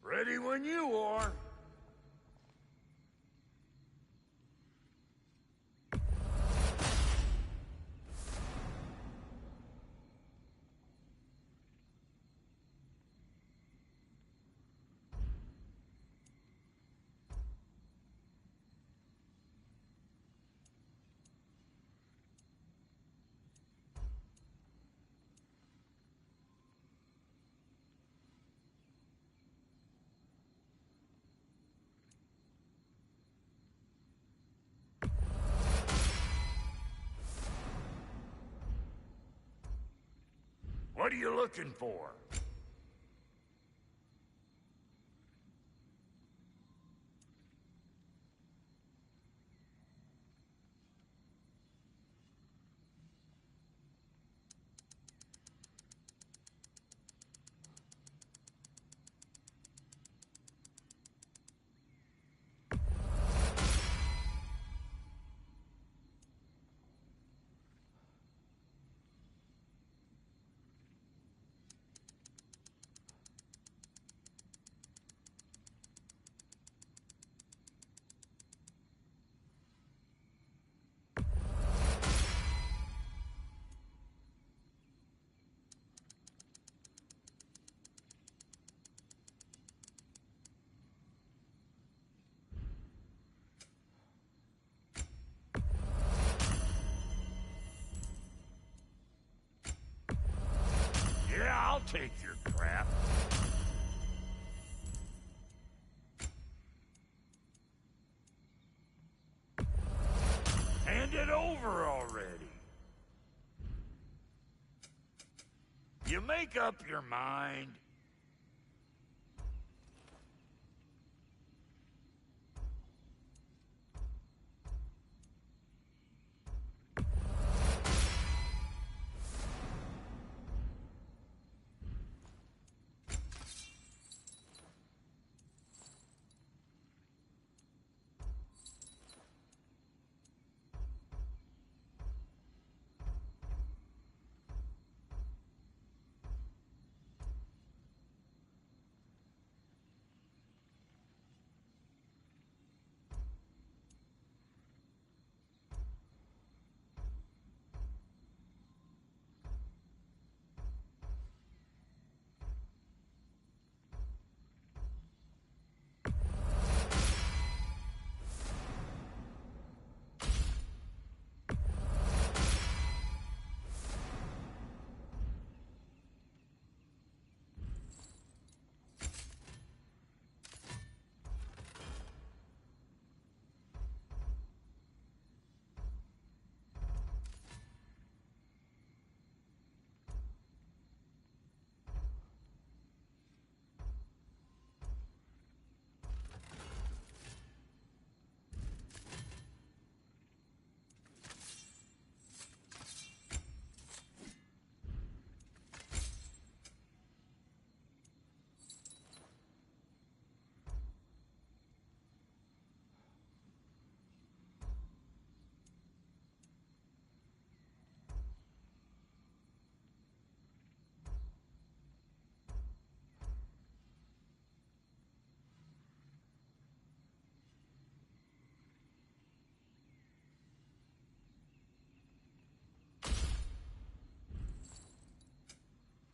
Ready when you are. What are you looking for? Yeah, I'll take your crap. Hand it over already. You make up your mind.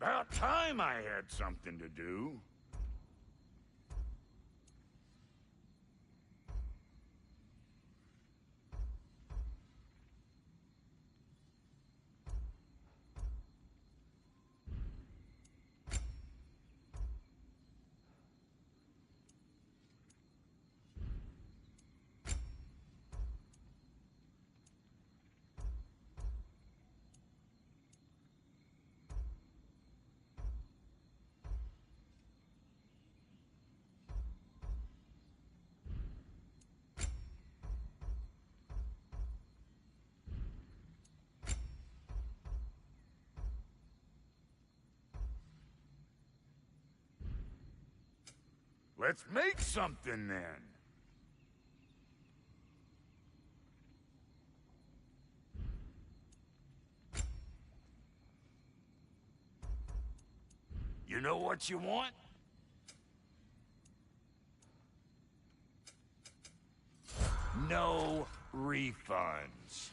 About time I had something to do. Let's make something then. You know what you want? No refunds.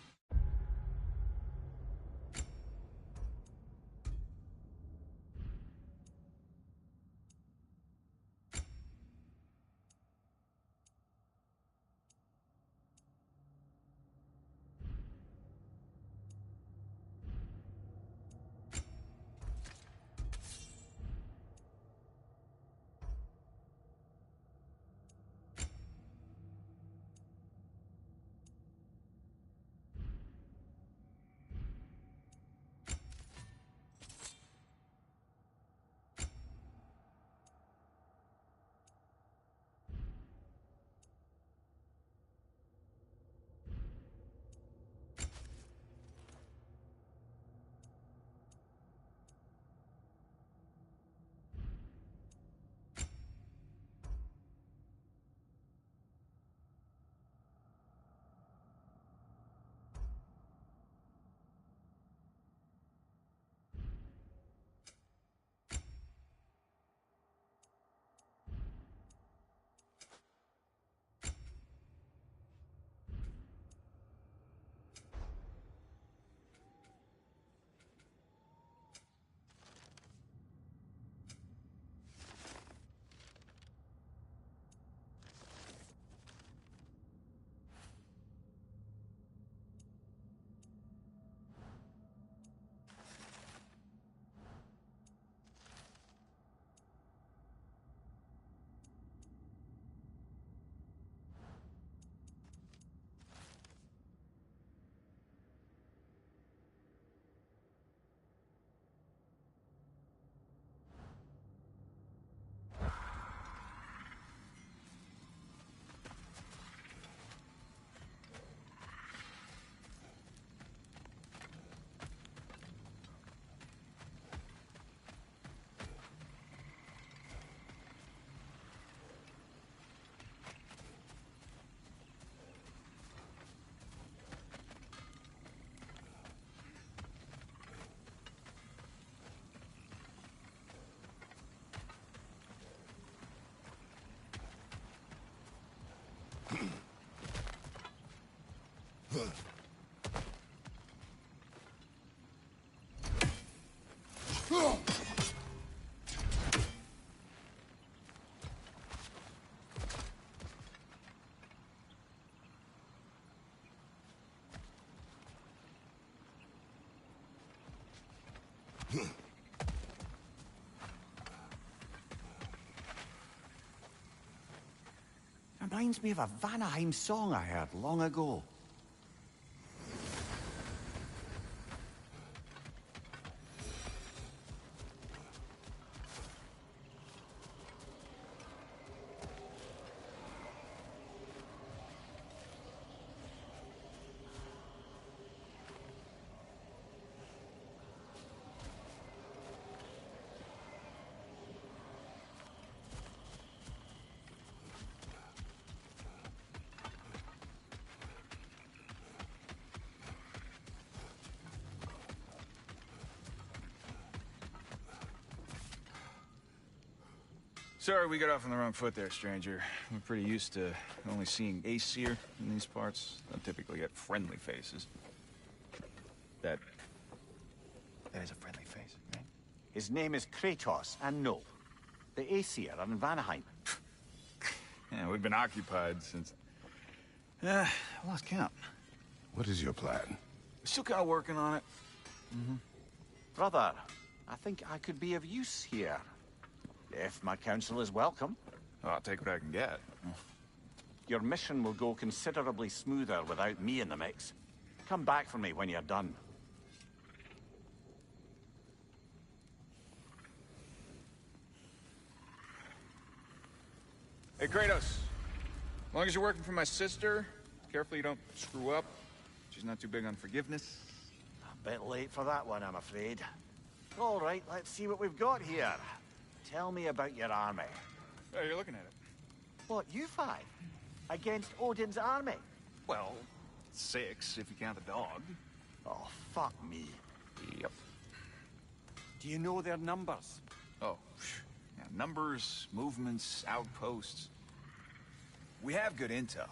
Reminds me of a Vanaheim song I heard long ago. Sorry we got off on the wrong foot there, stranger. We're pretty used to only seeing Aesir in these parts. Don't typically get friendly faces. That is a friendly face, right? His name is Kratos, and no, the Aesir are in Vanaheim. Yeah, we've been occupied since... I lost count. What is your plan? We're still kind of working on it. Brother, I think I could be of use here. If my counsel is welcome. Well, I'll take what I can get. Your mission will go considerably smoother without me in the mix. Come back for me when you're done. Hey, Kratos. As long as you're working for my sister, careful you don't screw up. She's not too big on forgiveness. A bit late for that one, I'm afraid. All right, let's see what we've got here. Tell me about your army. Oh, you're looking at it. What, you five? Against Odin's army? Well, 6 if you count the dog. Oh, fuck me. Yep. Do you know their numbers? Oh, yeah, numbers, movements, outposts. We have good intel.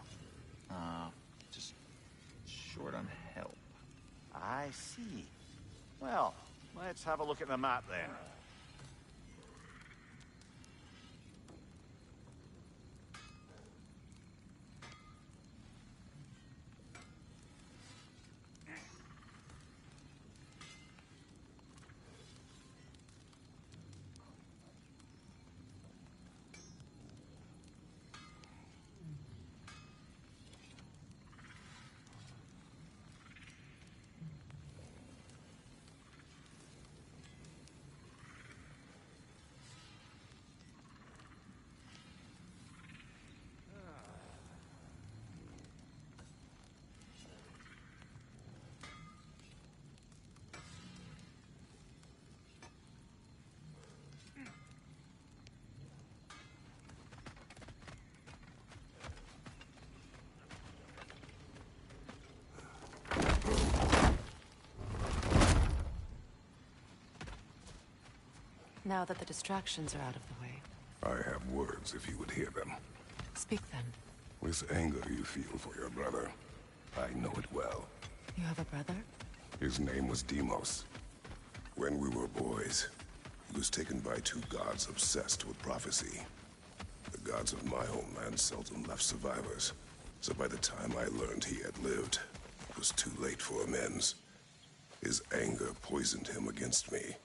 Just short on help. I see. Well, let's have a look at the map then. Now that the distractions are out of the way, I have words if you would hear them. speak then. With anger you feel for your brother. I know it well. You have a brother? His name was Deimos. When we were boys, he was taken by 2 gods obsessed with prophecy. The gods of my homeland seldom left survivors. So by the time I learned he had lived, it was too late for amends. His anger poisoned him against me.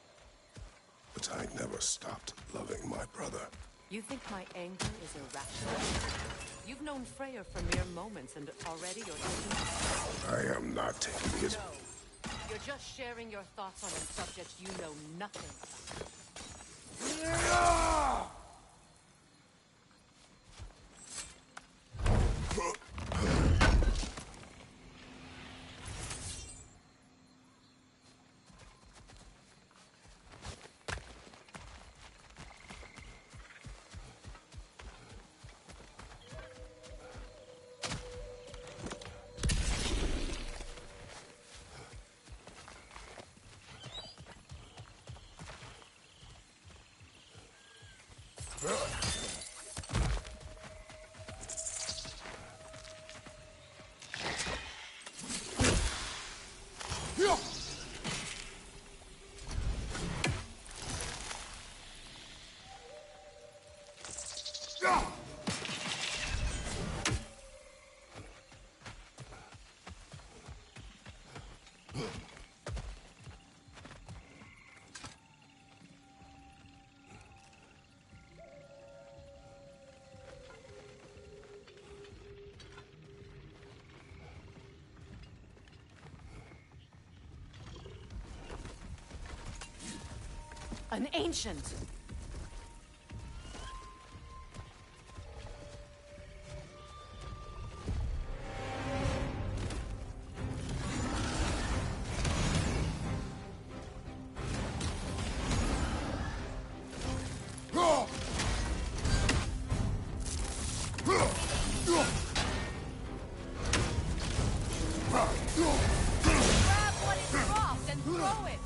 But I never stopped loving my brother. You think my anger is irrational? You've known Freyr for mere moments, and already you're taking... I am not taking his... No. You're just sharing your thoughts on a subject you know nothing about. An ancient! Grab what is dropped and throw it!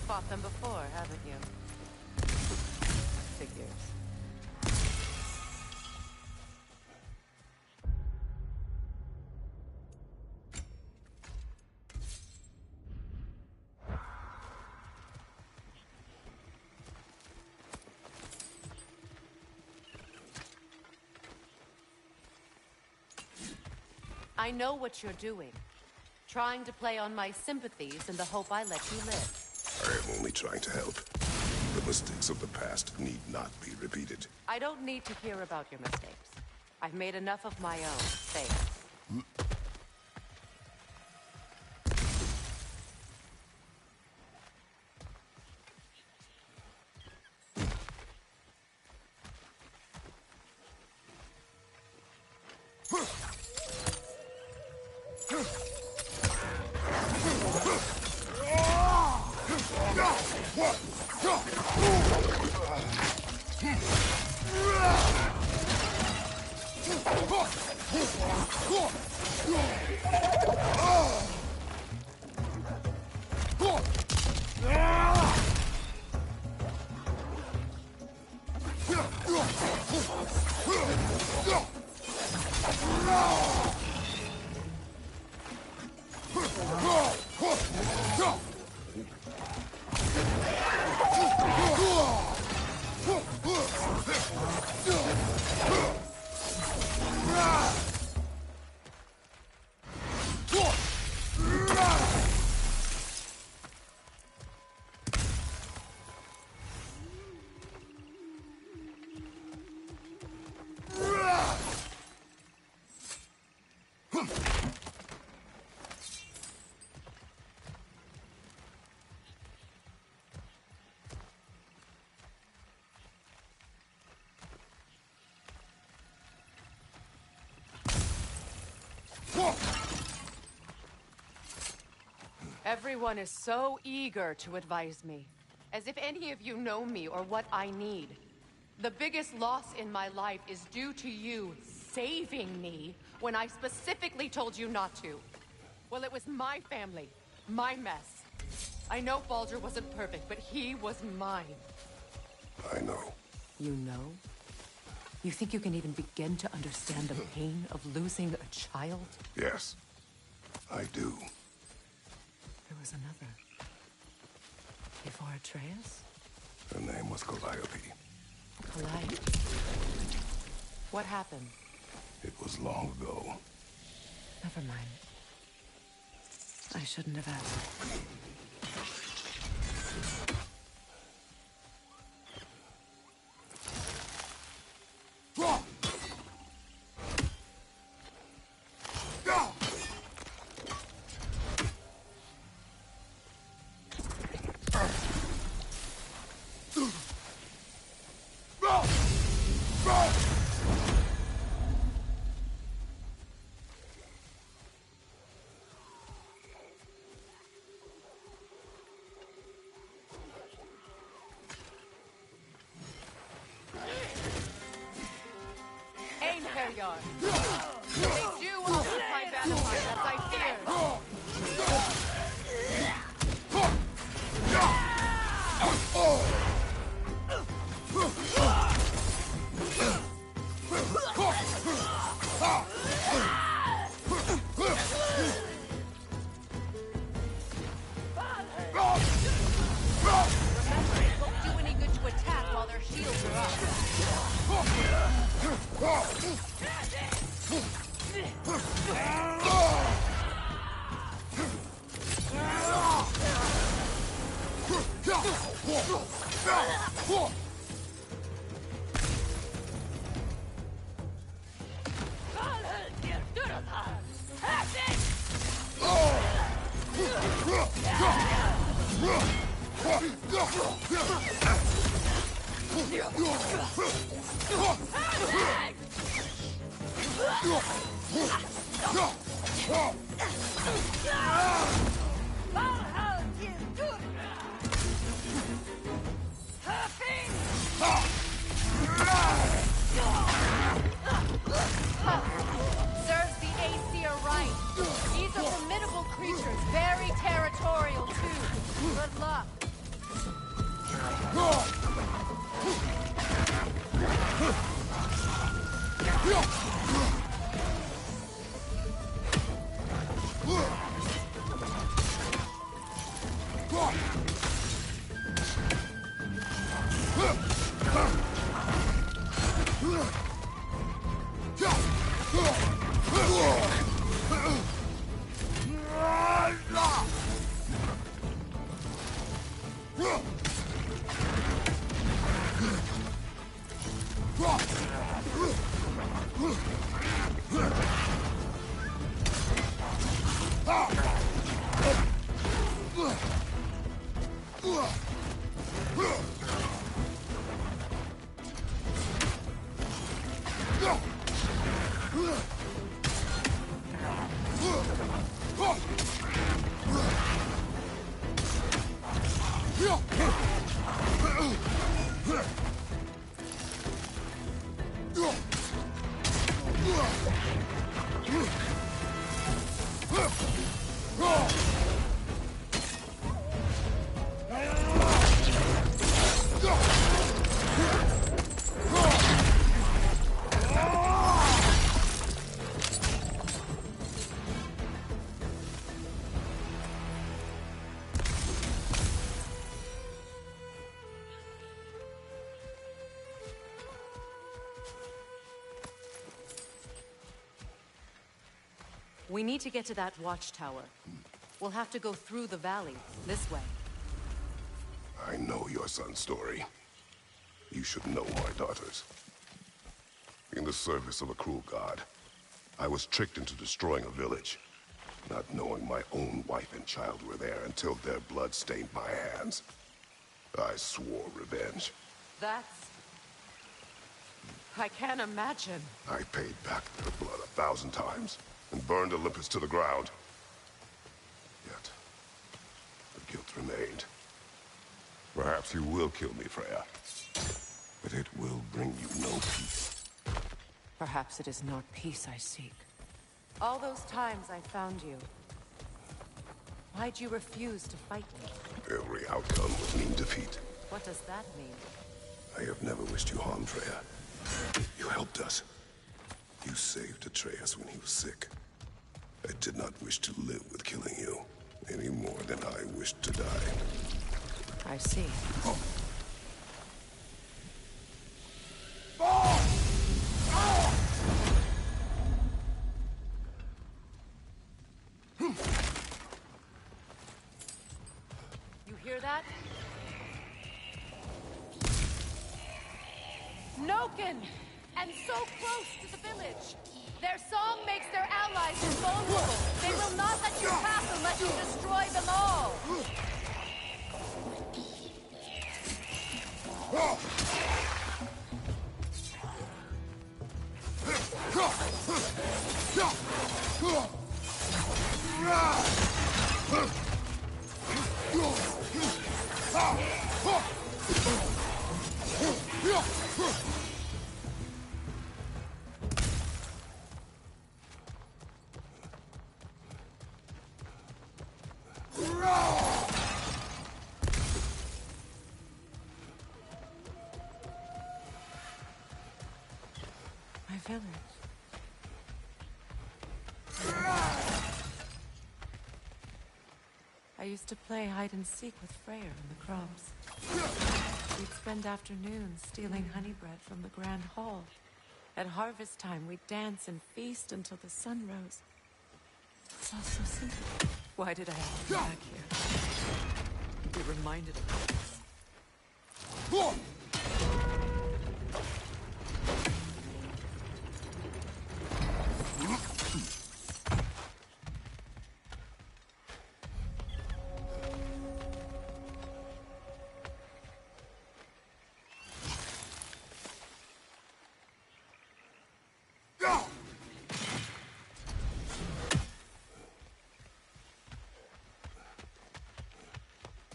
Fought them before, haven't you? Figures. I know what you're doing. Trying to play on my sympathies in the hope I let you live. I am only trying to help. The mistakes of the past need not be repeated. I don't need to hear about your mistakes. I've made enough of my own. Thanks. Everyone is so eager to advise me, as if any of you know me or what I need. The biggest loss in my life is due to you saving me when I specifically told you not to. Well, it was my family, my mess. I know Baldur wasn't perfect, but he was mine. I know. You know? You think you can even begin to understand the pain of losing a child? Yes, I do. There was another. Before Atreus? Her name was Calliope. Calliope. What happened? It was long ago. Never mind. I shouldn't have asked. They do occupy Vanaheim, as I feared. Remember, it won't do any good to attack while their shields are up. Serves the Aesir right. These are formidable creatures, very territorial too. Good luck. We need to get to that watchtower. We'll have to go through the valley, this way. I know your son's story. You should know my daughter's. In the service of a cruel god, I was tricked into destroying a village, not knowing my own wife and child were there until their blood stained my hands. I swore revenge. I can't imagine. I paid back their blood 1,000 times and burned Olympus to the ground. Yet, the guilt remained. Perhaps you will kill me, Freya. But it will bring you no peace. Perhaps it is not peace I seek. All those times I found you, why'd you refuse to fight me? Every outcome would mean defeat. What does that mean? I have never wished you harm, Freya. You helped us. You saved Atreus when he was sick. I did not wish to live with killing you, any more than I wished to die. I see. broken and so close to the village. Their song makes their allies invulnerable. They will not let you pass unless you destroy them all. My village. I used to play hide and seek with Freyr in the crops. We'd spend afternoons stealing honey bread from the Grand Hall. At harvest time, we'd dance and feast until the sun rose. It's all so simple. Why did I have to come back here? Be reminded of this.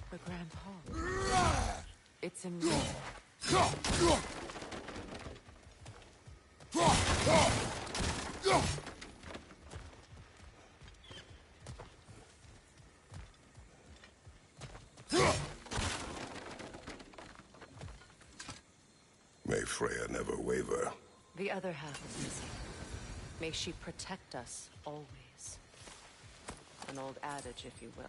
The Grand Hall. It's in me. May Freya never waver. The other half is missing. May she protect us always. An old adage, if you will.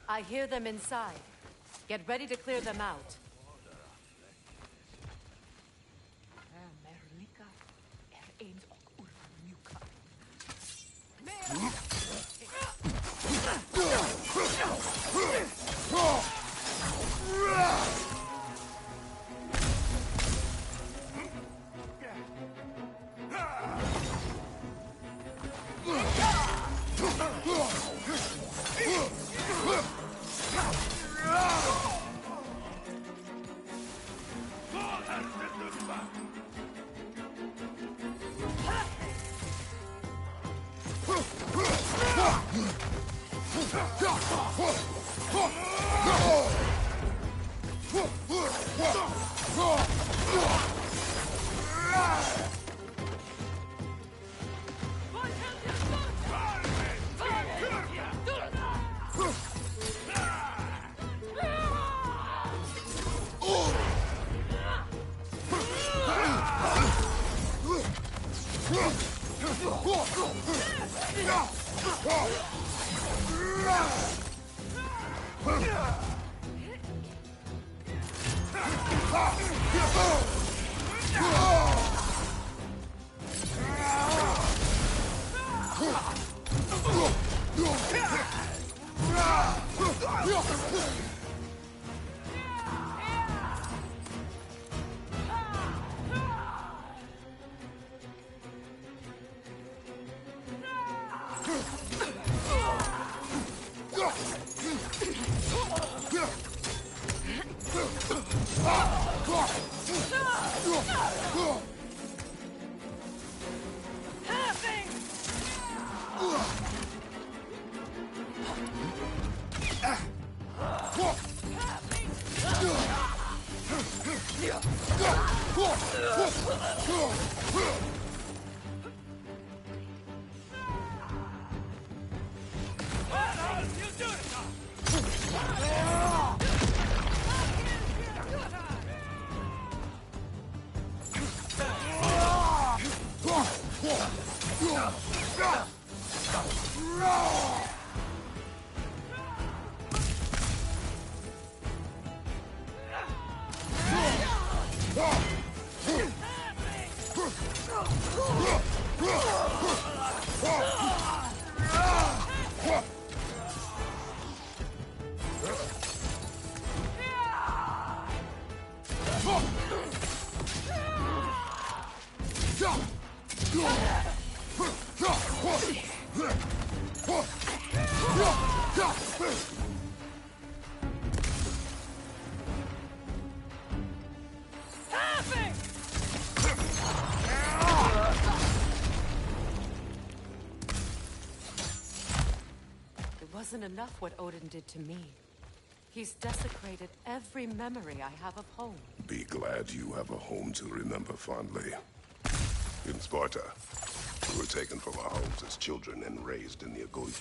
I hear them inside. Get ready to clear them out. It wasn't enough what Odin did to me. He's desecrated every memory I have of home. Be glad you have a home to remember fondly. In Sparta, we were taken from our homes as children and raised in the Agoi.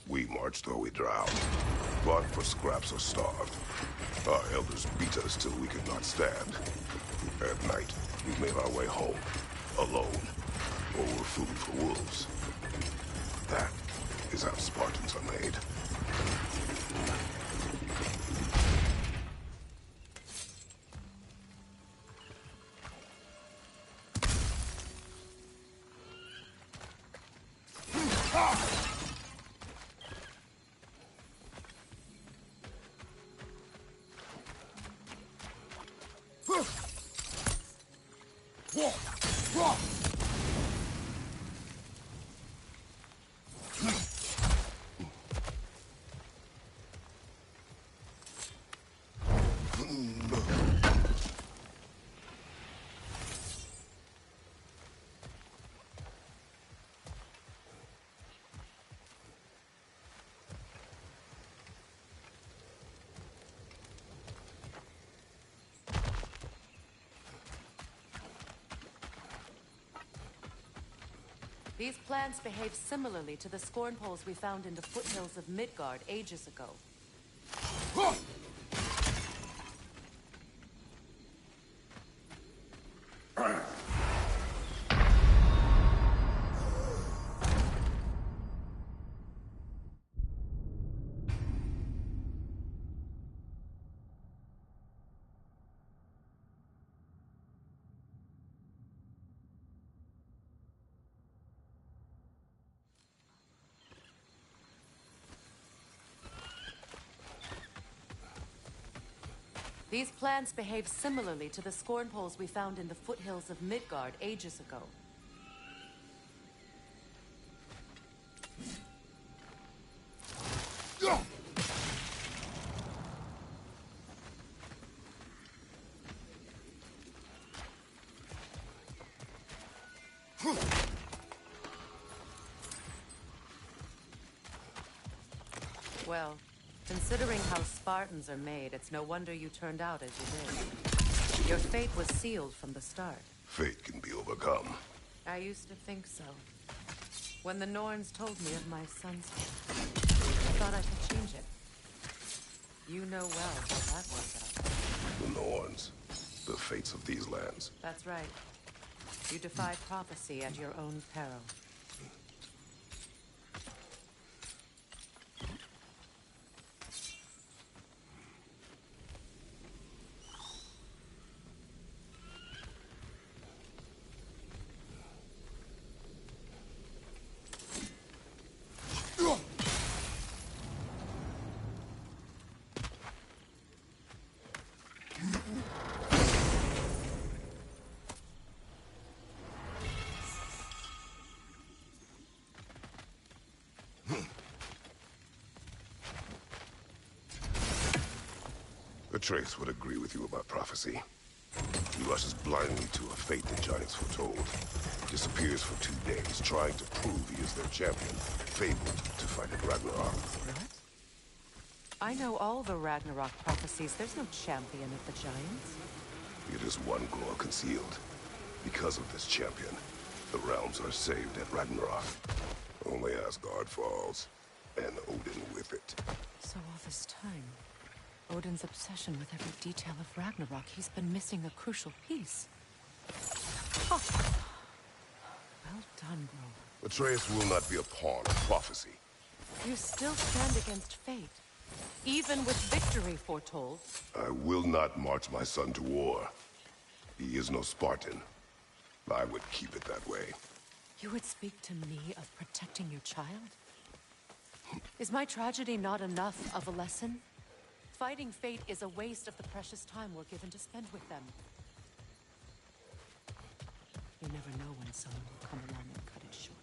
We marched or we drowned, fought for scraps or starved. Our elders beat us till we could not stand. At night, we made our way home, alone, or were food for wolves. That is how Spartans are made. These plants behave similarly to the scorn poles we found in the foothills of Midgard ages ago. These plants behave similarly to the scorn poles we found in the foothills of Midgard ages ago. Well, considering how Spartans are made, it's no wonder you turned out as you did. Your fate was sealed from the start. Fate can be overcome. I used to think so. When the Norns told me of my son's fate, I thought I could change it. You know well how that worked out. The Norns. The fates of these lands. That's right. You defied prophecy at your own peril. Atreus would agree with you about prophecy. He rushes blindly to a fate the giants foretold. Disappears for 2 days, trying to prove he is their champion, fabled to fight at Ragnarok. What? I know all the Ragnarok prophecies. There's no champion of the giants. It is one glow concealed. Because of this champion, the realms are saved at Ragnarok. Only Asgard falls, and Odin with it. So all this time, Odin's obsession with every detail of Ragnarok, he's been missing a crucial piece. Oh. Well done, bro. Atreus will not be a pawn of prophecy. You still stand against fate, even with victory foretold. I will not march my son to war. He is no Spartan. I would keep it that way. You would speak to me of protecting your child? Is my tragedy not enough of a lesson? Fighting fate is a waste of the precious time we're given to spend with them. You never know when someone will come along and cut it short.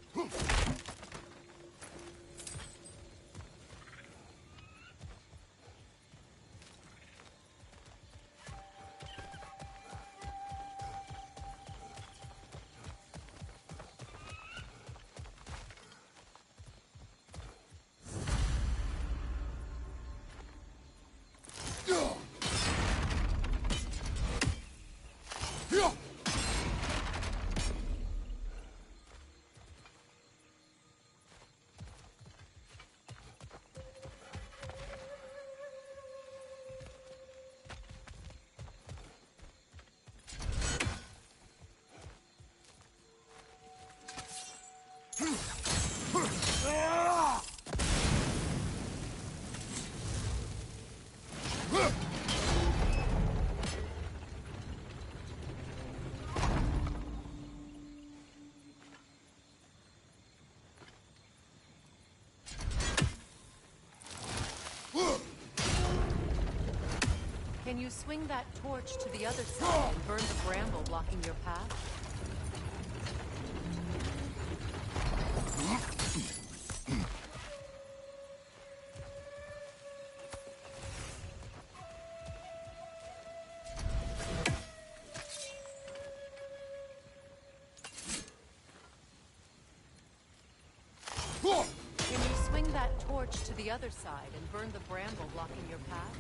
Can you swing that torch to the other side and burn the bramble blocking your path? Can you swing that torch to the other side and burn the bramble blocking your path?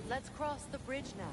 Let's cross the bridge now.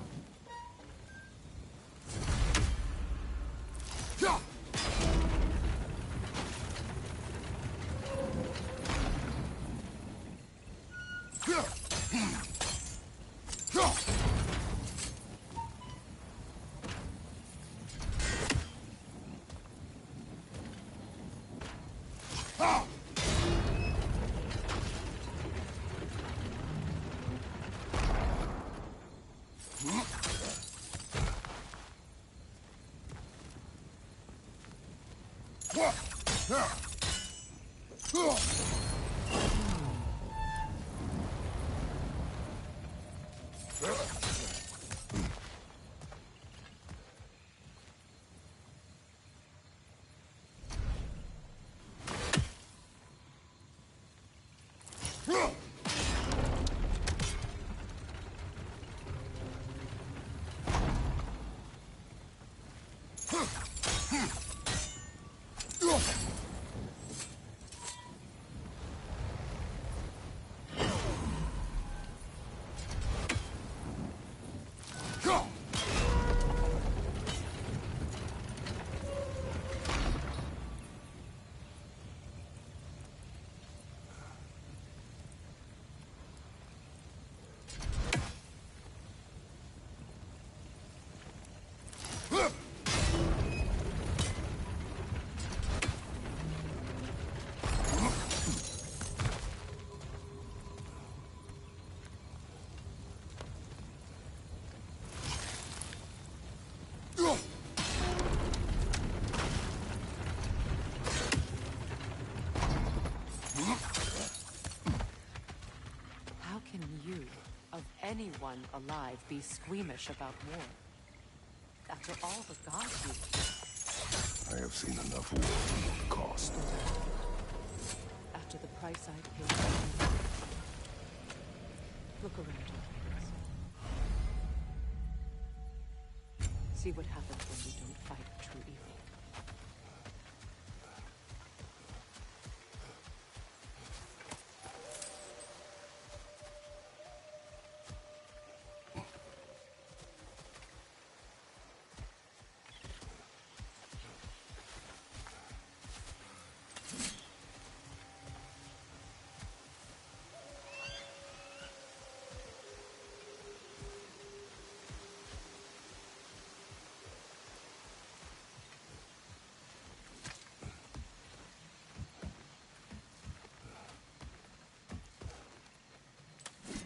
How can you, of anyone alive, be squeamish about war? After all the gods you... I have seen enough war cost. After the price I paid. Look around you. See what happens when we don't fight true evil.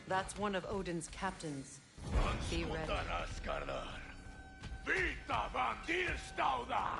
That's one of Odin's captains. Be ready. Vita van Stauda!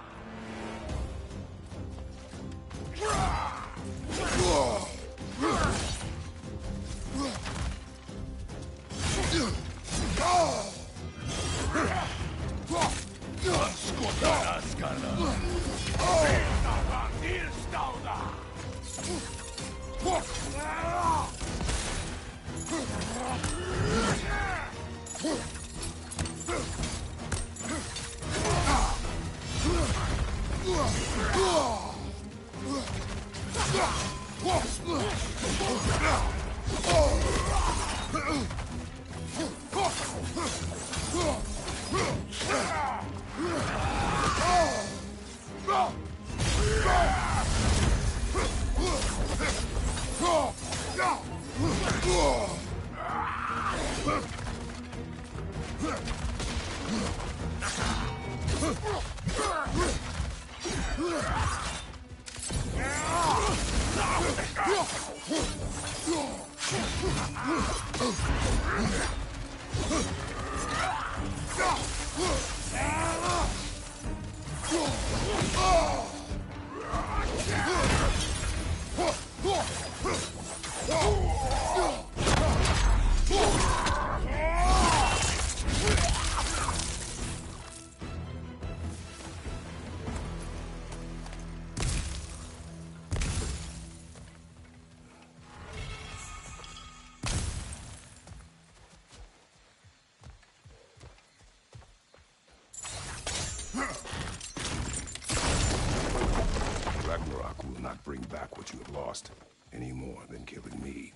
Ragnarok will not bring back what you have lost, any more than killing me.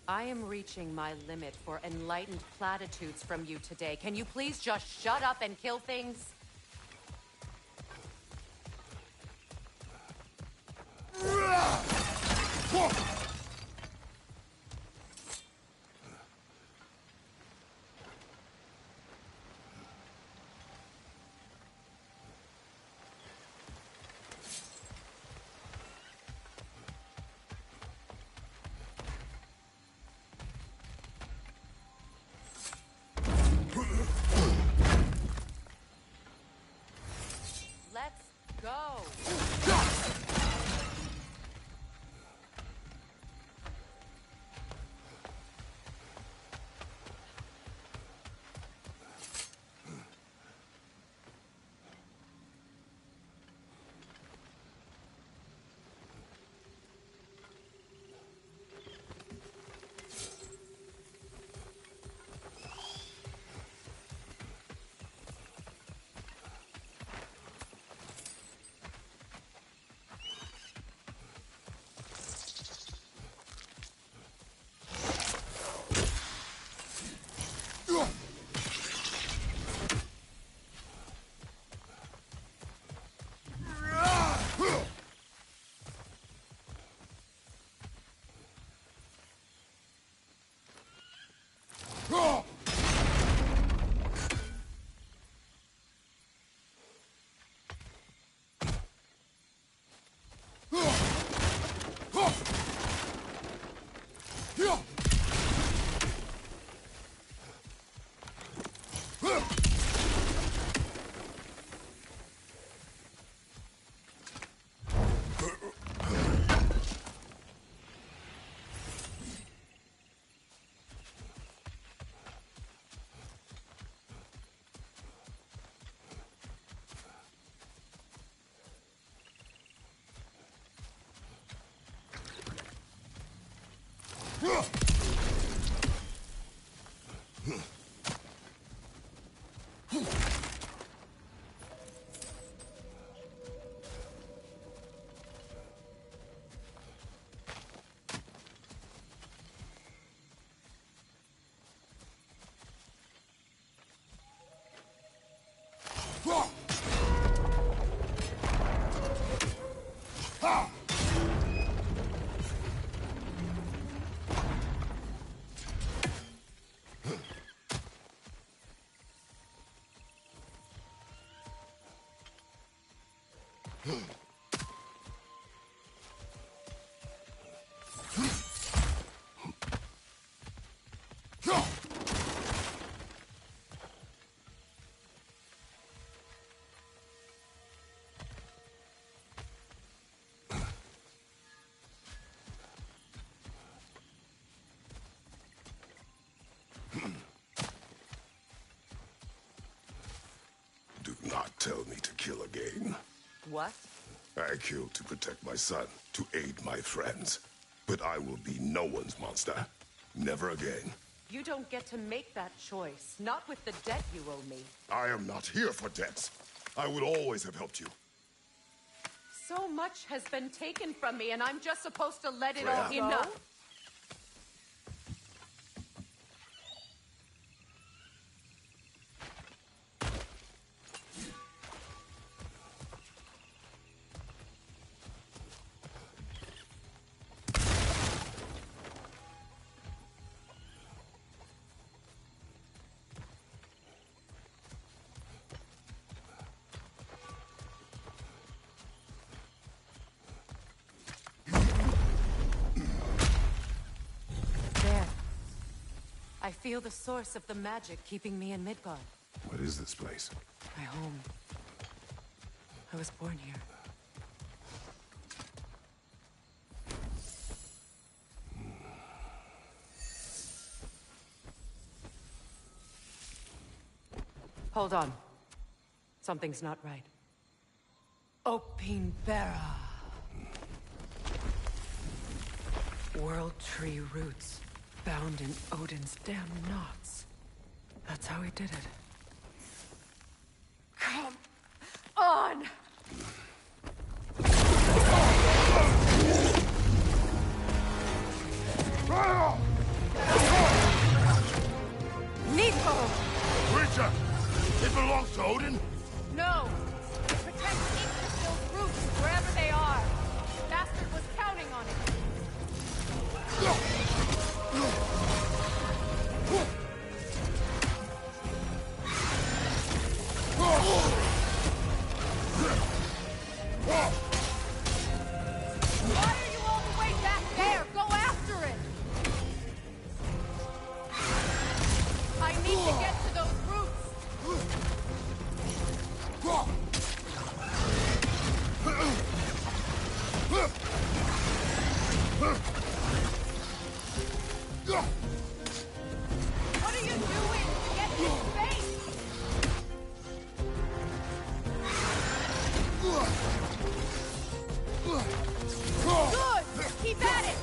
I am reaching my limit for enlightened platitudes from you today. Can you please just shut up and kill things? Let's go! tell me to kill again. What? I killed to protect my son, to aid my friends. But I will be no one's monster. Never again. You don't get to make that choice. Not with the debt you owe me. I am not here for debts. I would always have helped you. So much has been taken from me, and I'm just supposed to let it all go? Enough! I feel the source of the magic keeping me in Midgard. What is this place? My home. I was born here. Hold on. Something's not right. Opinbera. World Tree roots. Bound in Odin's damn knots. That's how he did it. Come on! Nico! Creature! It belongs to Odin? No! It protects Yggdrasil's roots, wherever they are. Bastard was counting on it. Why are you all the way back there? Go after it! I need to get to those roots! What are you doing? Get in space! Good! Keep at it!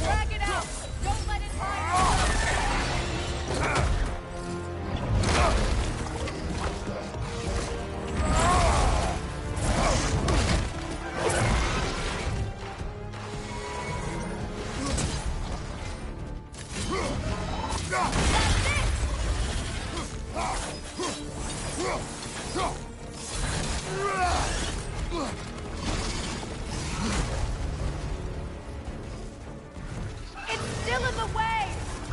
Drag it out! Don't let it lie! It's still in the way!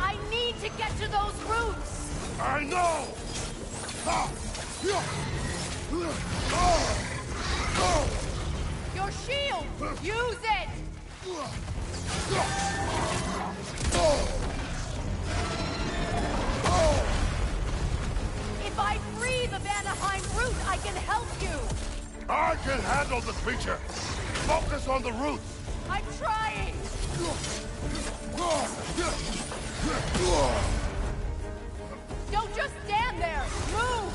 I need to get to those roots! I know! Your shield! Use it! If I free the Vanaheim root, I can help you! I can handle the creature! Focus on the roots! I'm trying! Don't just stand there! Move!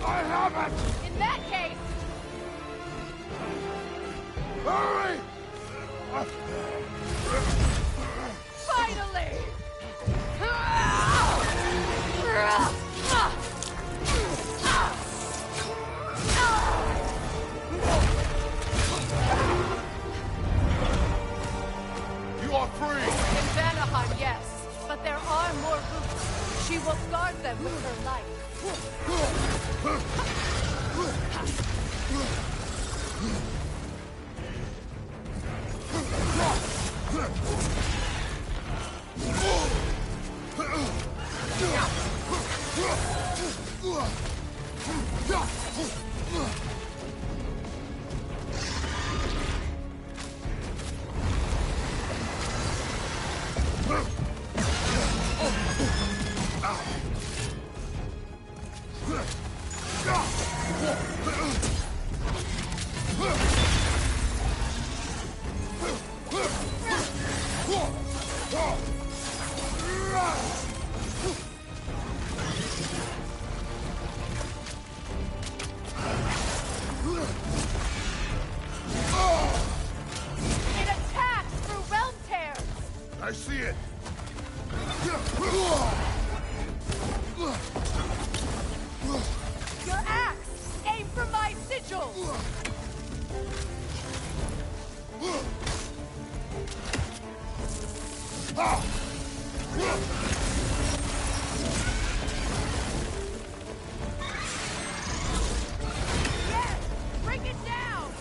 I have it! In that case... Hurry! Finally! You are free! In Vanaheim, yes. But there are more roots. She will guard them with her life. It attacks through realm tears! I see it! Your axe! Aim for my sigil! Yes! Bring it down!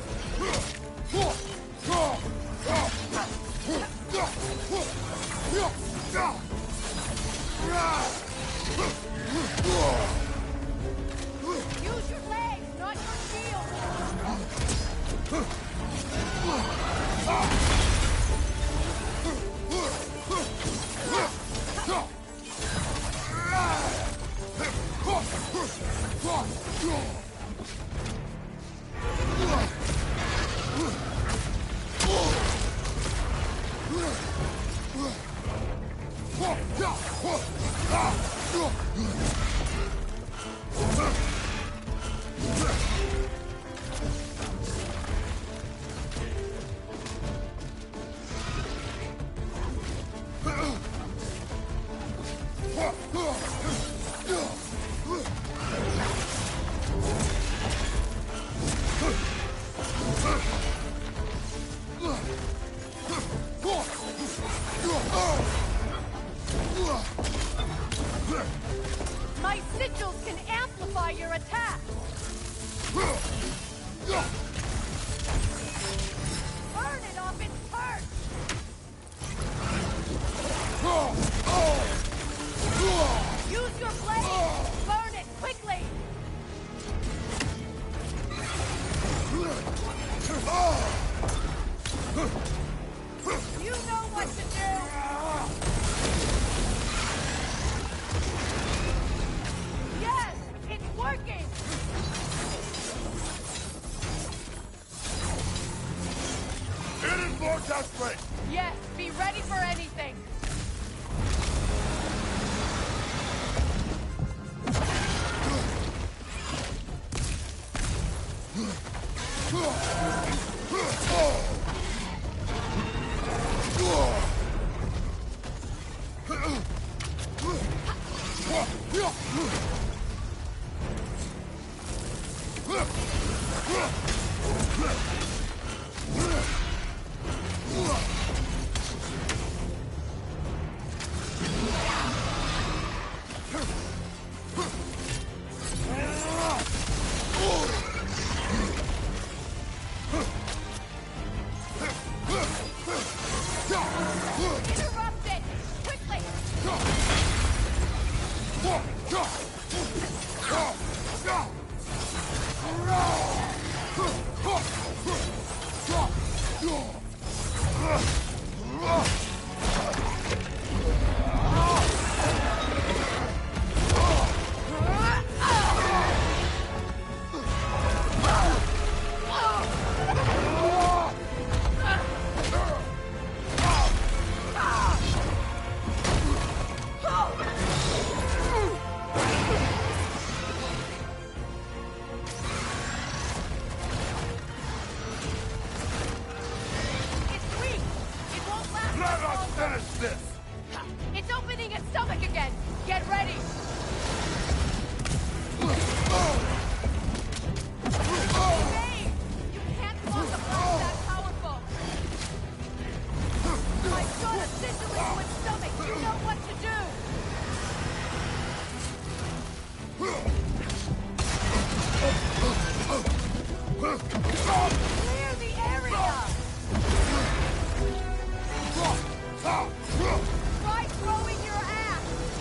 Use your legs, not your shield! My sigils can amplify your attack! Burn it off its perch! Use your blade! Burn it quickly! You know what to do! Yes! It's working! It is more desperate! Yes, be ready for anything! Interrupt it! Quickly! It's weak! It won't last Let much us longer. finish this! It's opening its stomach again! Get ready! Dave! You can't block a blast that powerful! I've got a sigil into its stomach! You know what to do! Clear the area! Try throwing your axe!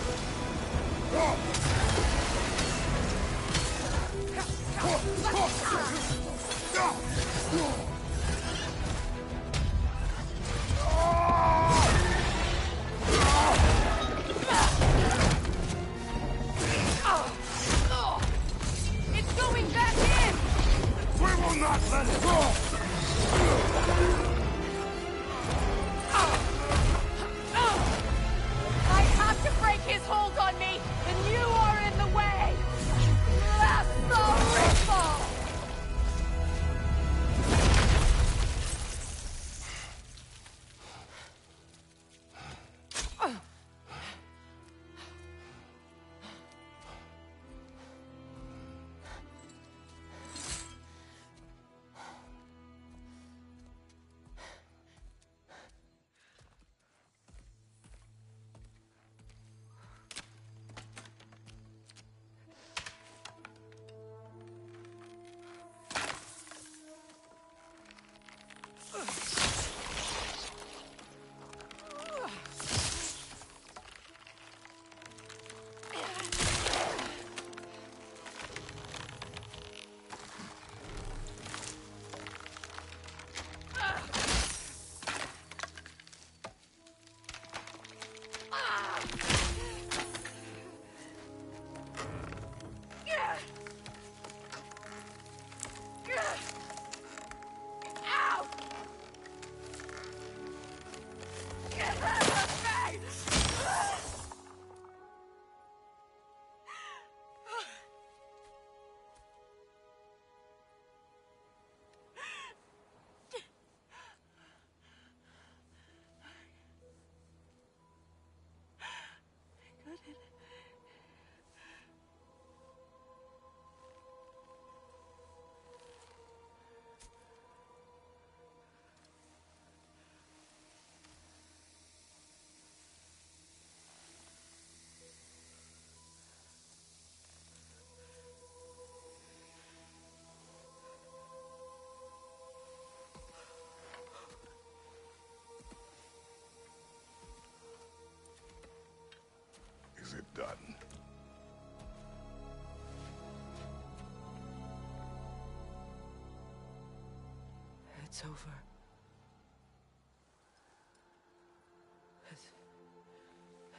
it's over.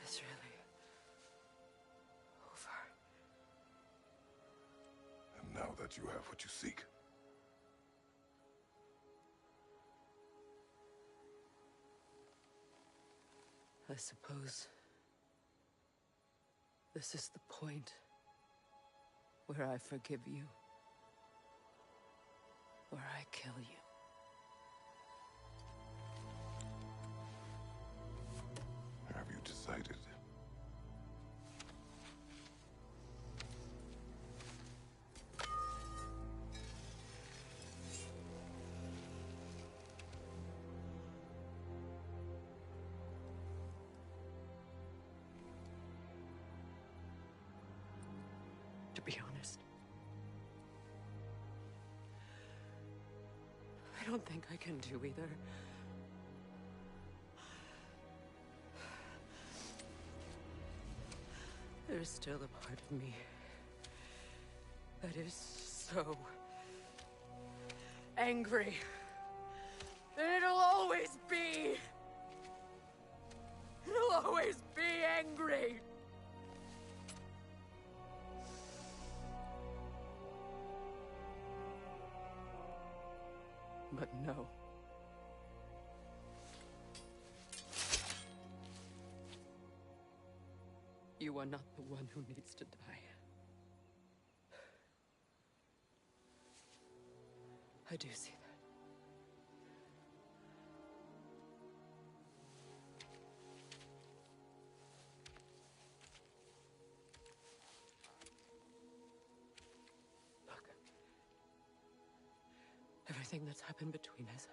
It's really over. And now that you have what you seek, I suppose this is the point where I forgive you, where I kill you. have you decided? To be honest, I don't think I can do either. There's still a part of me that is so angry that it'll always be. It'll always be angry. But no. You are not the one who needs to die. I do see that. Look. Everything that's happened between us.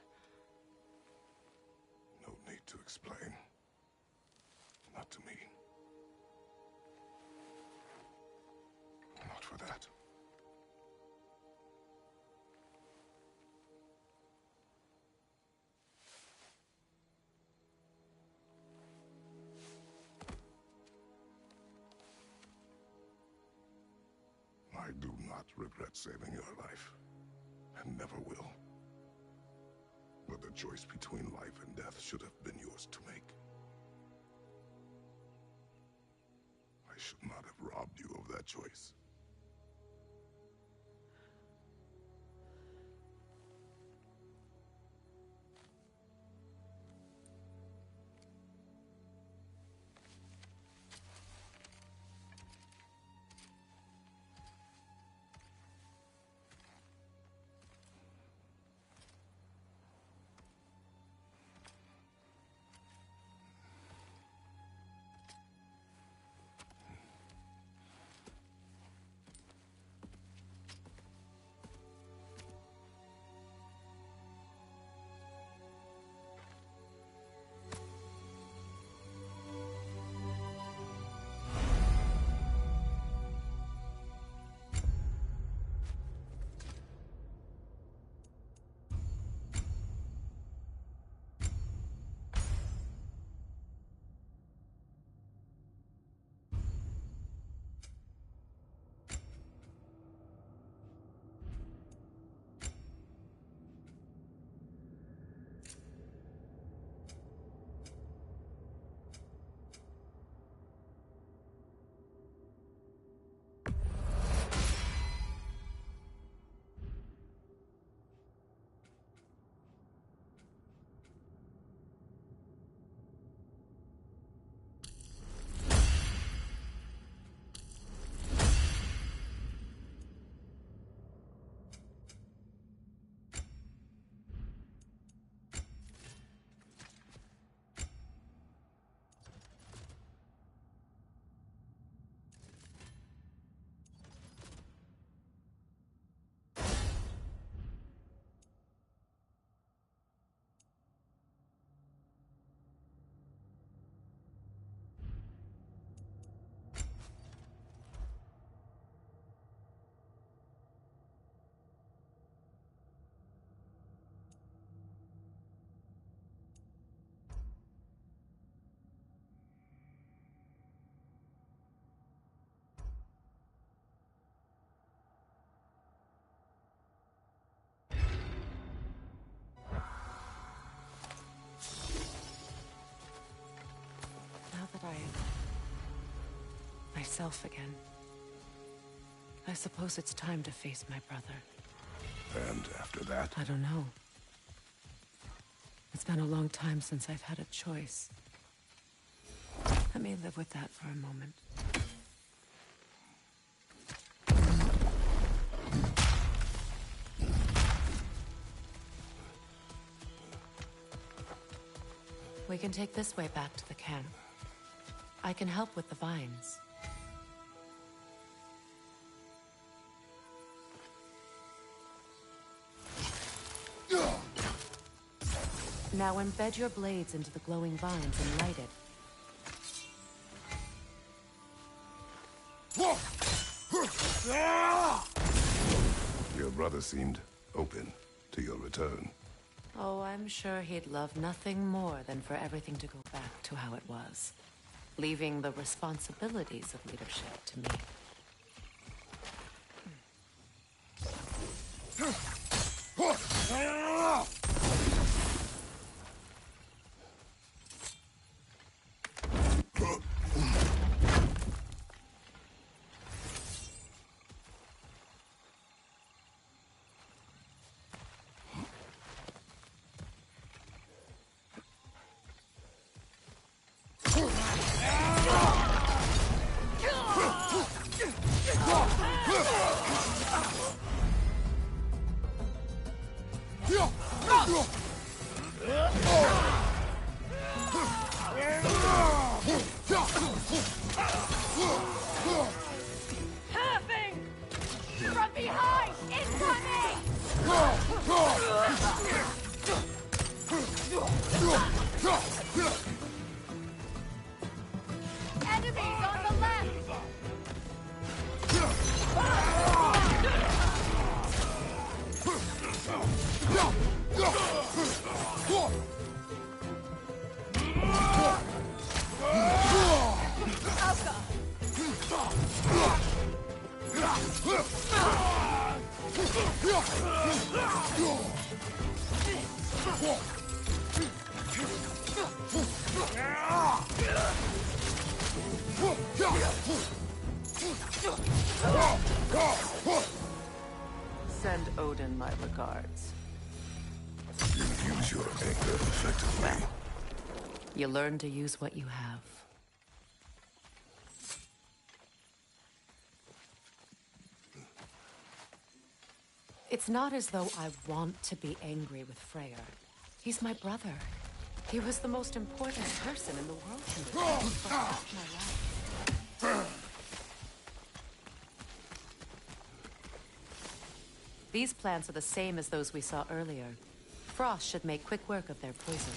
No need to explain. Not to me. Not for that. I do not regret saving your life, and never will. But the choice between life and death should have been yours to make. I should not have robbed you of that choice. that myself again. I suppose it's time to face my brother. And after that? I don't know. It's been a long time since I've had a choice. Let me live with that for a moment. We can take this way back to the camp. I can help with the vines. Now embed your blades into the glowing vines and light it. Your brother seemed open to your return. Oh, I'm sure he'd love nothing more than for everything to go back to how it was, leaving the responsibilities of leadership to me. From behind! Incoming! Enemies on the left! Send Odin my regards. You use your anger effectively. You learn to use what you have. It's not as though I want to be angry with Freyr. He's my brother. He was the most important person in the world to me for half my life. These plants are the same as those we saw earlier. Frost should make quick work of their poison.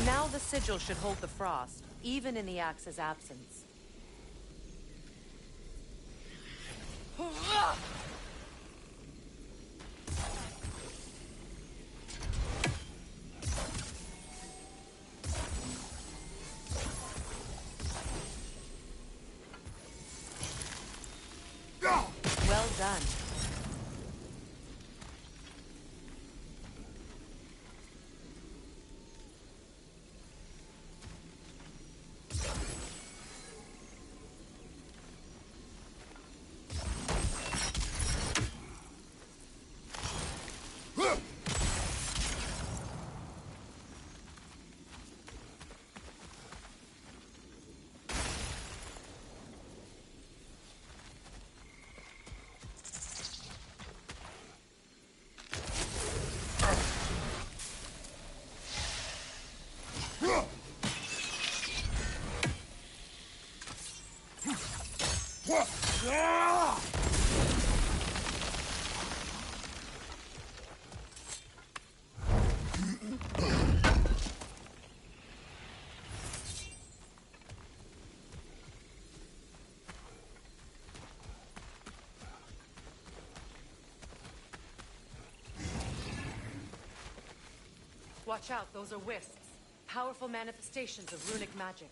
Now the sigil should hold the frost, even in the axe's absence. Well done. Watch out, those are wisps. Powerful manifestations of runic magic.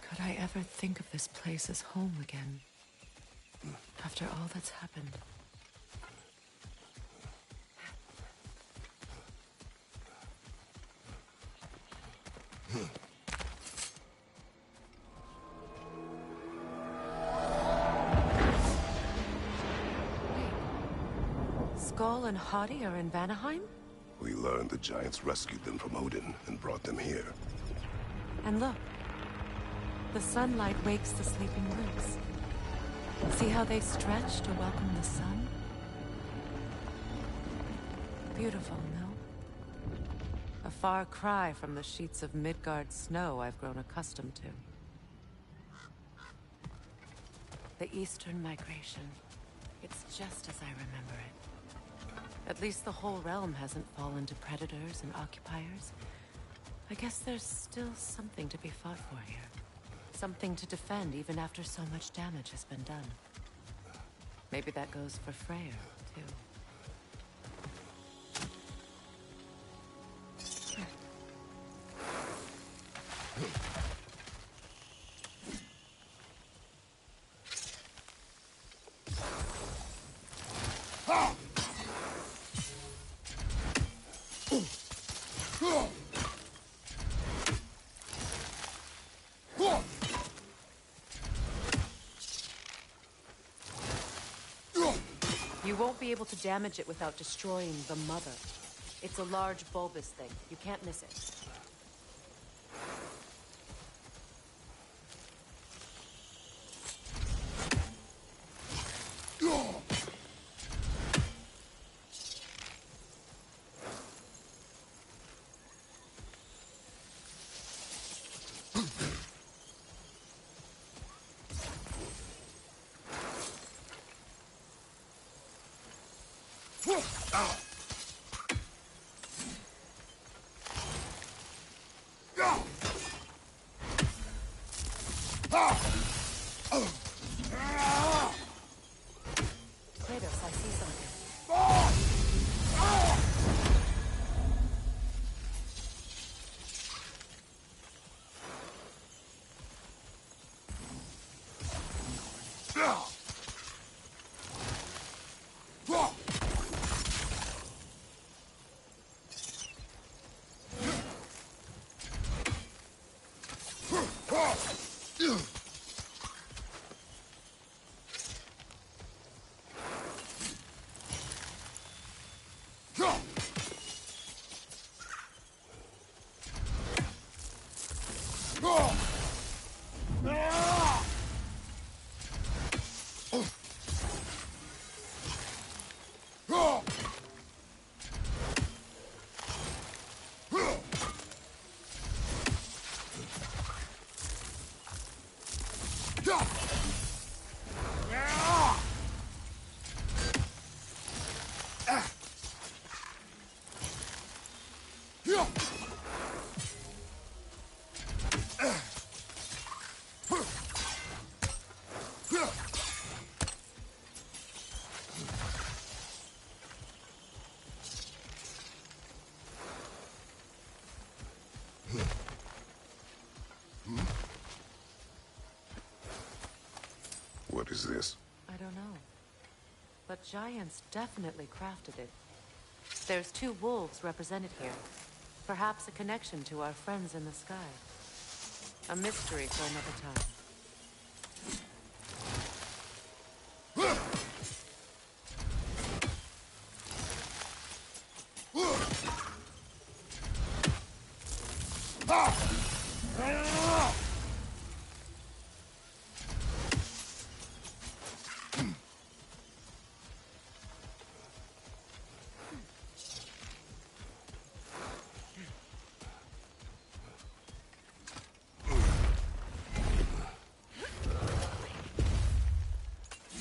Could I ever think of this place as home again? After all that's happened. Skull and Hadi are in Vanaheim? We learned the giants rescued them from Odin and brought them here. And look. The sunlight wakes the sleeping roots. See how they stretch to welcome the sun? Beautiful, no? A far cry from the sheets of Midgard snow I've grown accustomed to. The Eastern Migration. It's just as I remember it. At least the whole realm hasn't fallen to predators and occupiers. I guess there's still something to be fought for here. Something to defend even after so much damage has been done. Maybe that goes for Freyr, too. You won't be able to damage it without destroying the mother. It's a large bulbous thing. You can't miss it. Kratos, I see something. What is this? I don't know. But giants definitely crafted it. There's 2 wolves represented here. Perhaps a connection to our friends in the sky. A mystery for another time.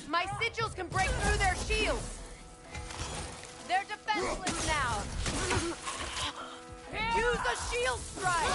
My sigils can break through their shields! They're defenseless now! Use a shield strike!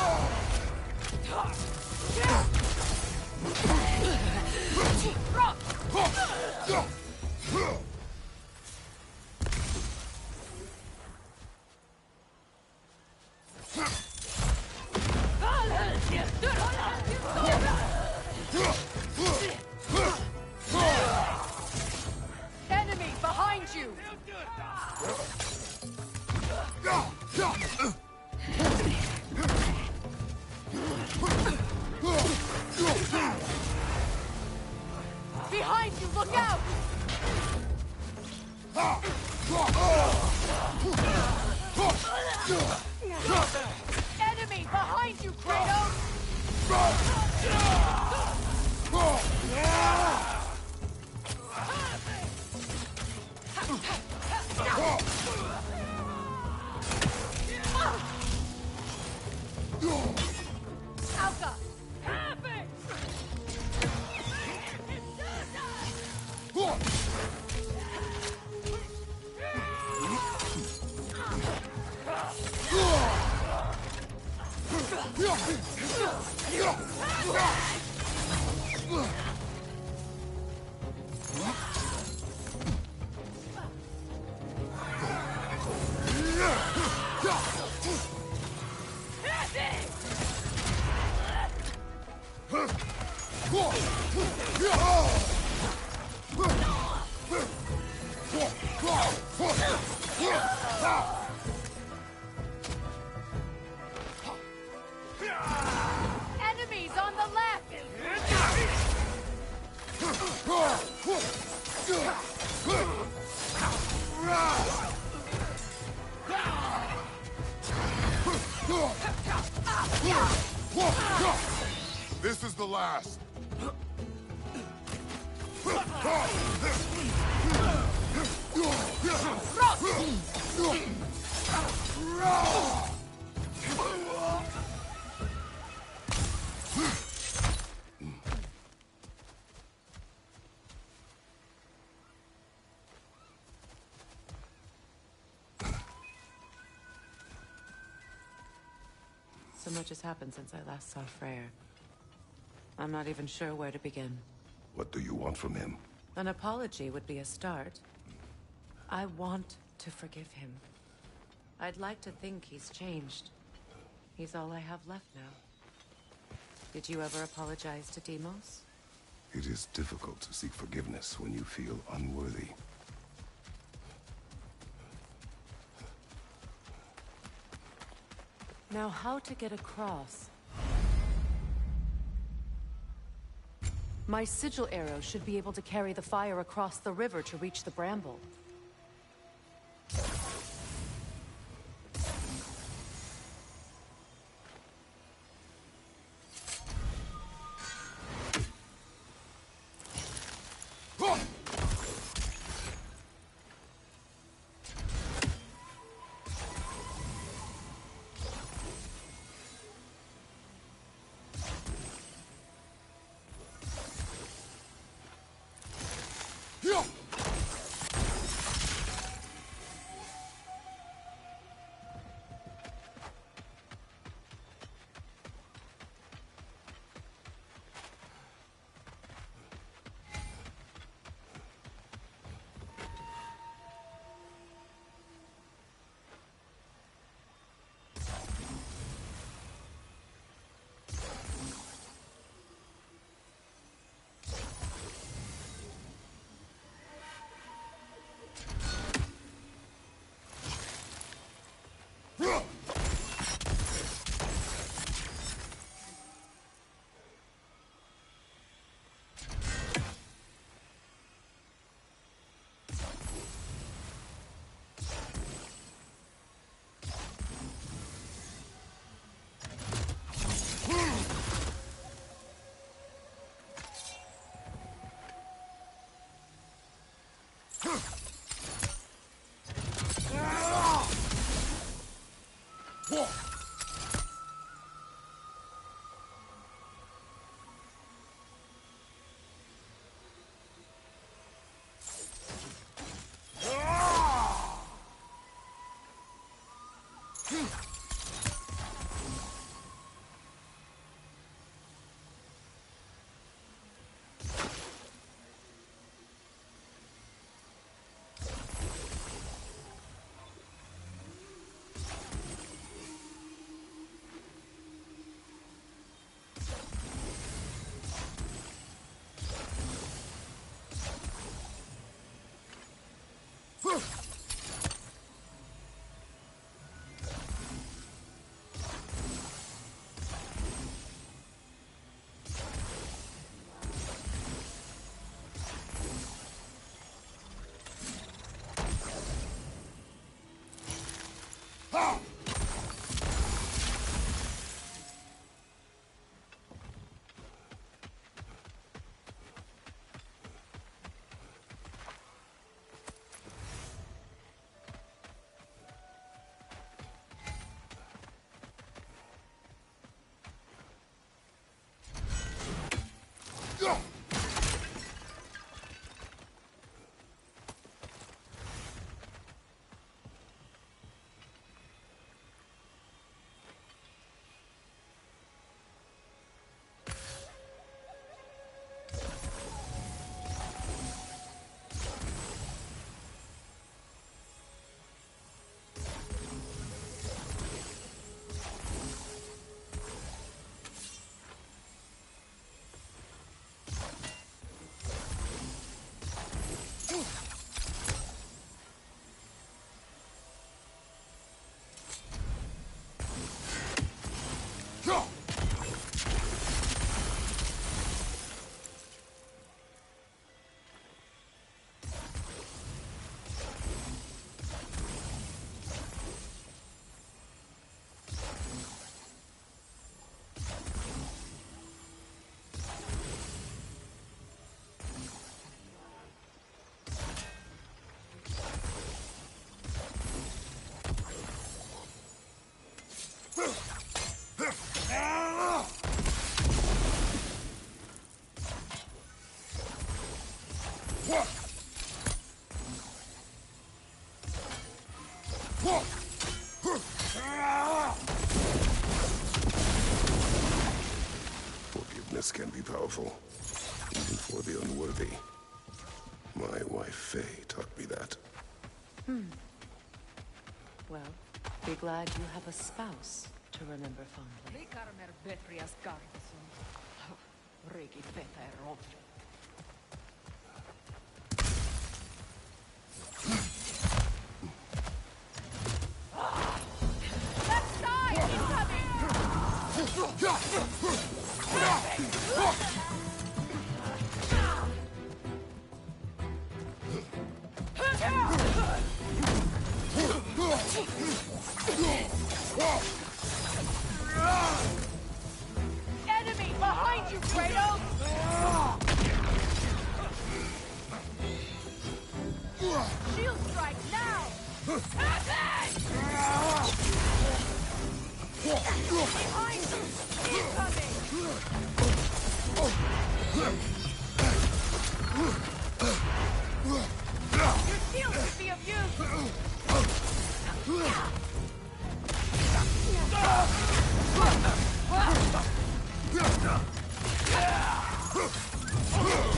you! Look out! Enemy behind you, Kratos! Alka! Enemies on the left! This is the last. So much has happened since I last saw Freyr. I'm not even sure where to begin. What do you want from him? An apology would be a start. I want to forgive him. I'd like to think he's changed. He's all I have left now. Did you ever apologize to Deimos? It is difficult to seek forgiveness when you feel unworthy. Now, how to get across? My sigil arrow should be able to carry the fire across the river to reach the bramble. Forgiveness can be powerful, even for the unworthy. My wife, Faye, taught me that. Well, be glad you have a spouse to remember fondly. Enemy behind you, Kratos! Shield strike now! Behind you! Incoming! Your shield could be of use!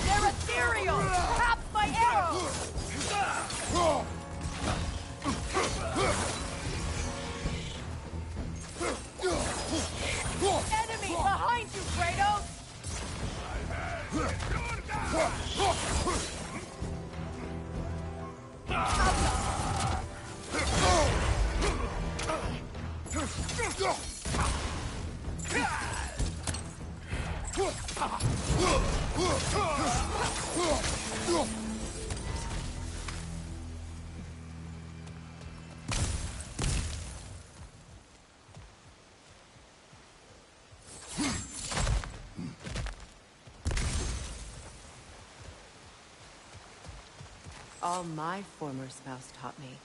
They're ethereal! Tap my arrows! Enemy behind you, Kratos! All my former spouse taught me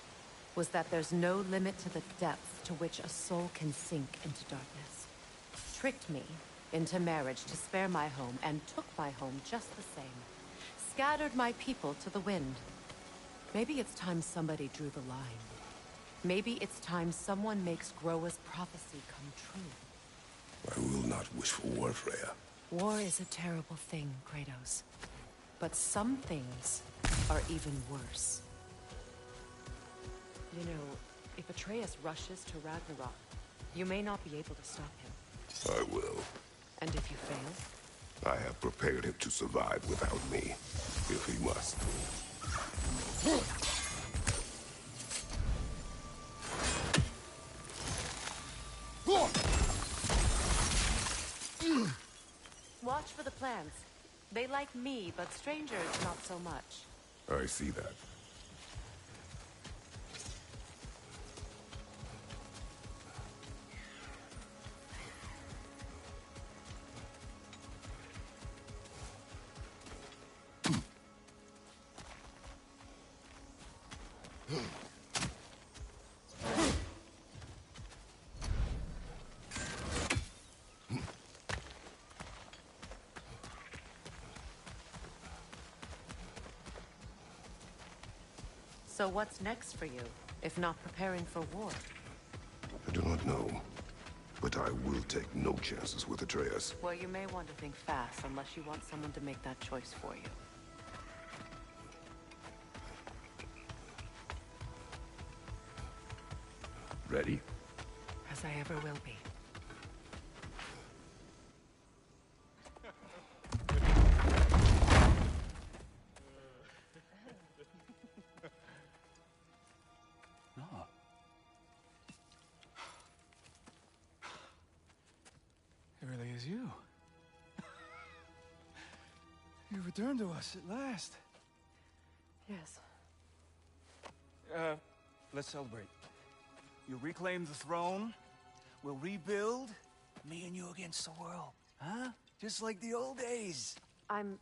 was that there's no limit to the depth to which a soul can sink into darkness. Tricked me into marriage to spare my home, and took my home just the same. Scattered my people to the wind. Maybe it's time somebody drew the line. Maybe it's time someone makes Groa's prophecy come true. I will not wish for war, Freya. War is a terrible thing, Kratos. But some things are even worse. You know, if Atreus rushes to Ragnarok, you may not be able to stop him. I will. And if you fail? I have prepared him to survive without me, if he must. Watch for the plants. They like me, but strangers not so much. I see that. So what's next for you, if not preparing for war? I do not know, but I will take no chances with Atreus. Well, you may want to think fast, unless you want someone to make that choice for you. Ready? As I ever will be. No. It really is you. You returned to us at last. Yes. Let's celebrate. You reclaim the throne, we'll rebuild, me and you against the world. Huh? Just like the old days. I'm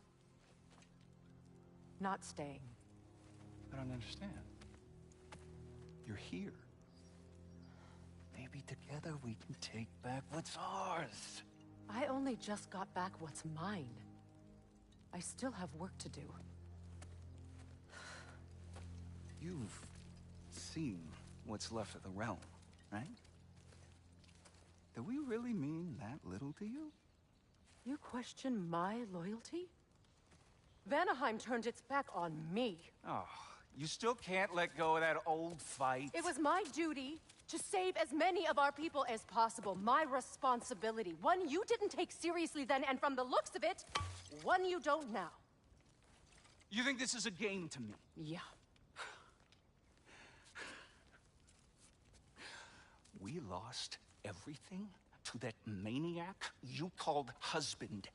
not staying. I don't understand. You're here. Maybe together we can take back what's ours. I only just got back what's mine. I still have work to do. You've seen what's left of the realm, right? Do we really mean that little to you? You question my loyalty? Vanaheim turned its back on me. Oh, you still can't let go of that old fight? It was my duty to save as many of our people as possible. My responsibility. One you didn't take seriously then, and from the looks of it, one you don't now. You think this is a game to me? Yeah. We lost everything to that maniac you called husband.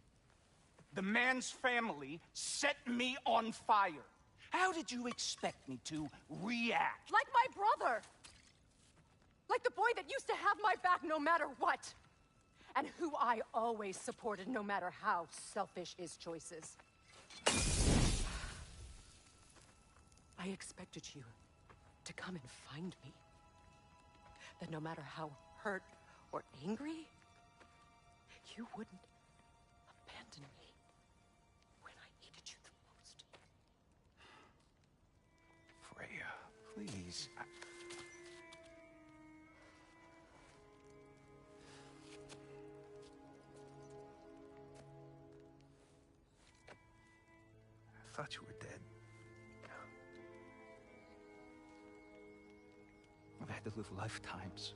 The man's family set me on fire. How did you expect me to react? Like my brother! Like the boy that used to have my back no matter what! And who I always supported no matter how selfish his choices. I expected you to come and find me. That no matter how hurt or angry, you wouldn't abandon me when I needed you the most. Freya, please. I thought you were dead. I've had to live lifetimes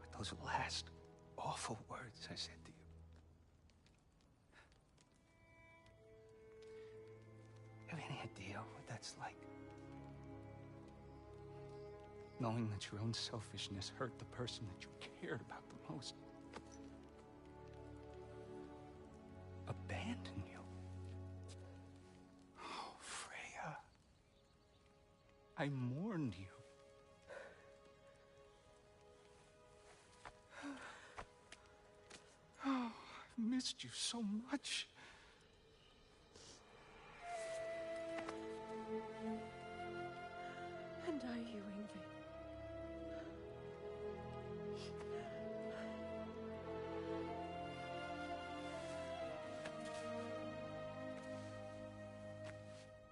with those last awful words I said to you. Have any idea what that's like? Knowing that your own selfishness hurt the person that you cared about the most. Abandon you. Oh, Freya. I mourned you. Oh, I've missed you so much. And I you, Ingvi.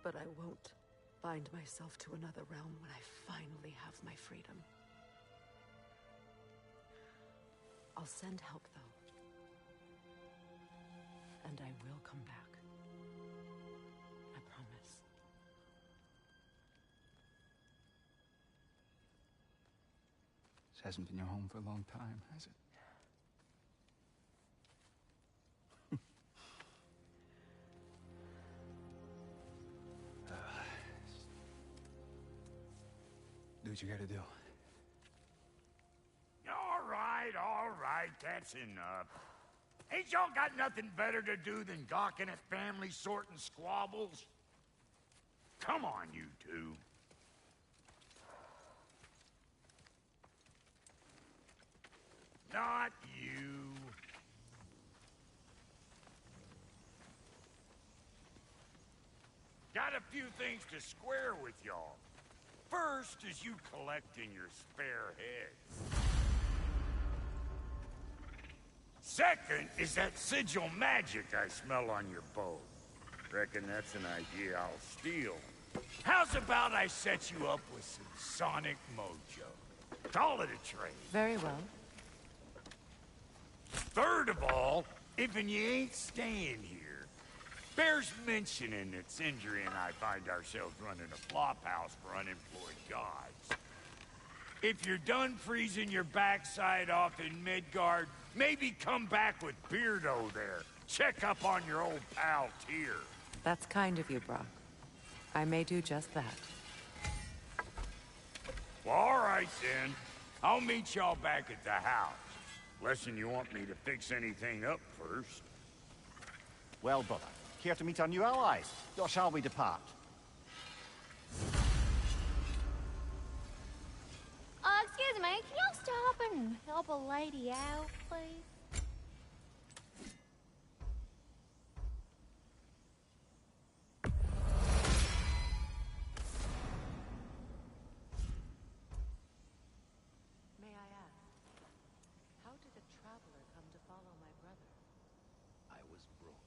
But I won't bind myself to another realm when I finally have my freedom. I'll send help, though. And I will come back. I promise. This hasn't been your home for a long time, has it? Do what you gotta do. All right, that's enough. Ain't y'all got nothing better to do than gawking at family sorting squabbles? Come on, you two. Not you. Got a few things to square with y'all. First is you collecting your spare heads. Second is that sigil magic I smell on your bow. Reckon that's an idea I'll steal. How's about I set you up with some sonic mojo? Call it a trade. Very well. Third of all, if you ain't staying here, bears mentioning that Sindri and I find ourselves running a flop house for unemployed gods. If you're done freezing your backside off in Midgard, maybe come back with Beardo there. Check up on your old pal Tyr. That's kind of you, Brock. I may do just that. Well, all right then. I'll meet y'all back at the house. Unless you want me to fix anything up first. Well, brother, care to meet our new allies? Or shall we depart? Excuse me, can y'all stop and help a lady out, please? May I ask, how did a traveler come to follow my brother? I was broke.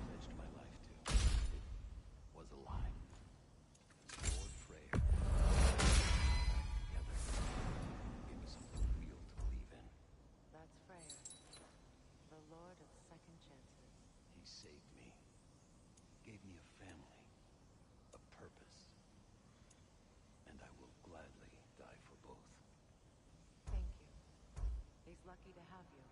Pledged my life to. It was a lie. Lord lucky to have you.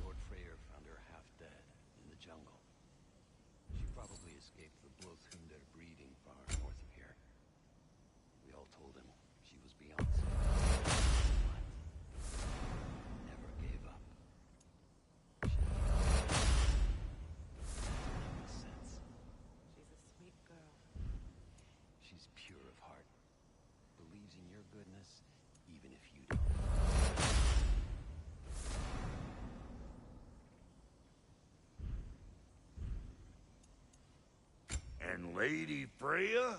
Lord Freyr found her half dead in the jungle. She probably escaped the Blothhunder breeding far north of here. We all told him she was beyond safe, but never gave up. She sense. She's a sweet girl. She's pure of heart. Believes in your goodness, even if you don't. And Lady Freya?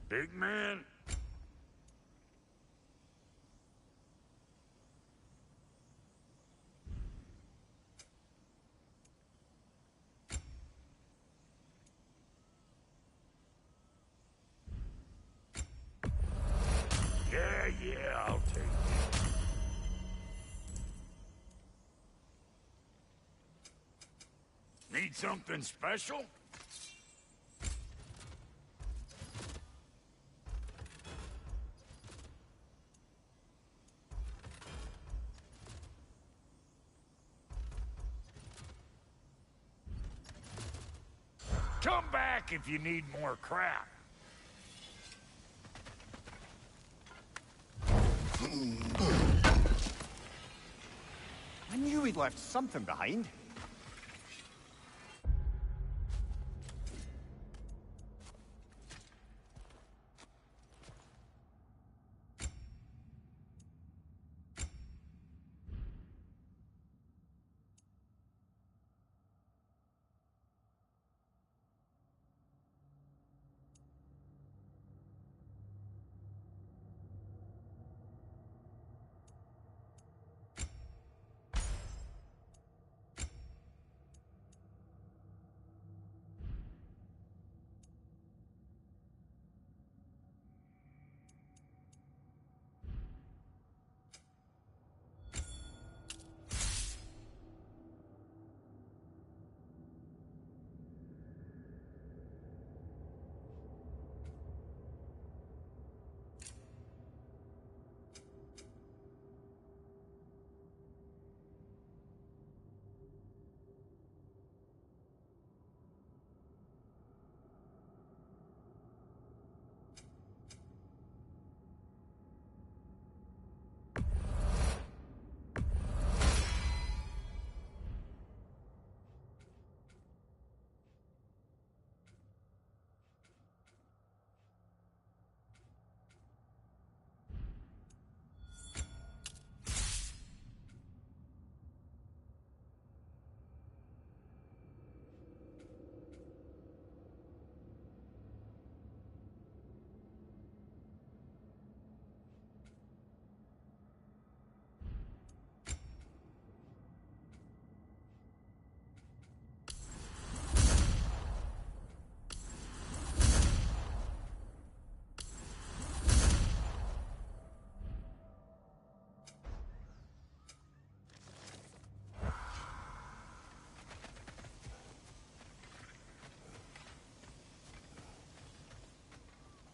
Big man? Yeah, I'll take it. Need something special? Come back if you need more crap. I knew we'd left something behind.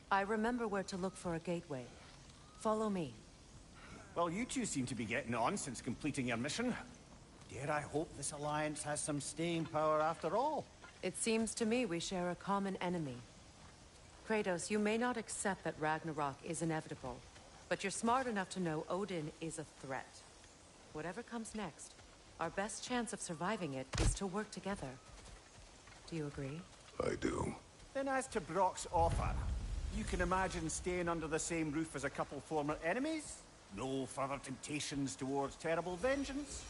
I remember where to look for a gateway. Follow me. Well, you two seem to be getting on since completing your mission. Dare I hope this alliance has some staying power after all? It seems to me we share a common enemy. Kratos, you may not accept that Ragnarok is inevitable, but you're smart enough to know Odin is a threat. Whatever comes next, our best chance of surviving it is to work together. Do you agree? I do. Then as to Brock's offer, you can imagine staying under the same roof as a couple former enemies? No further temptations towards terrible vengeance?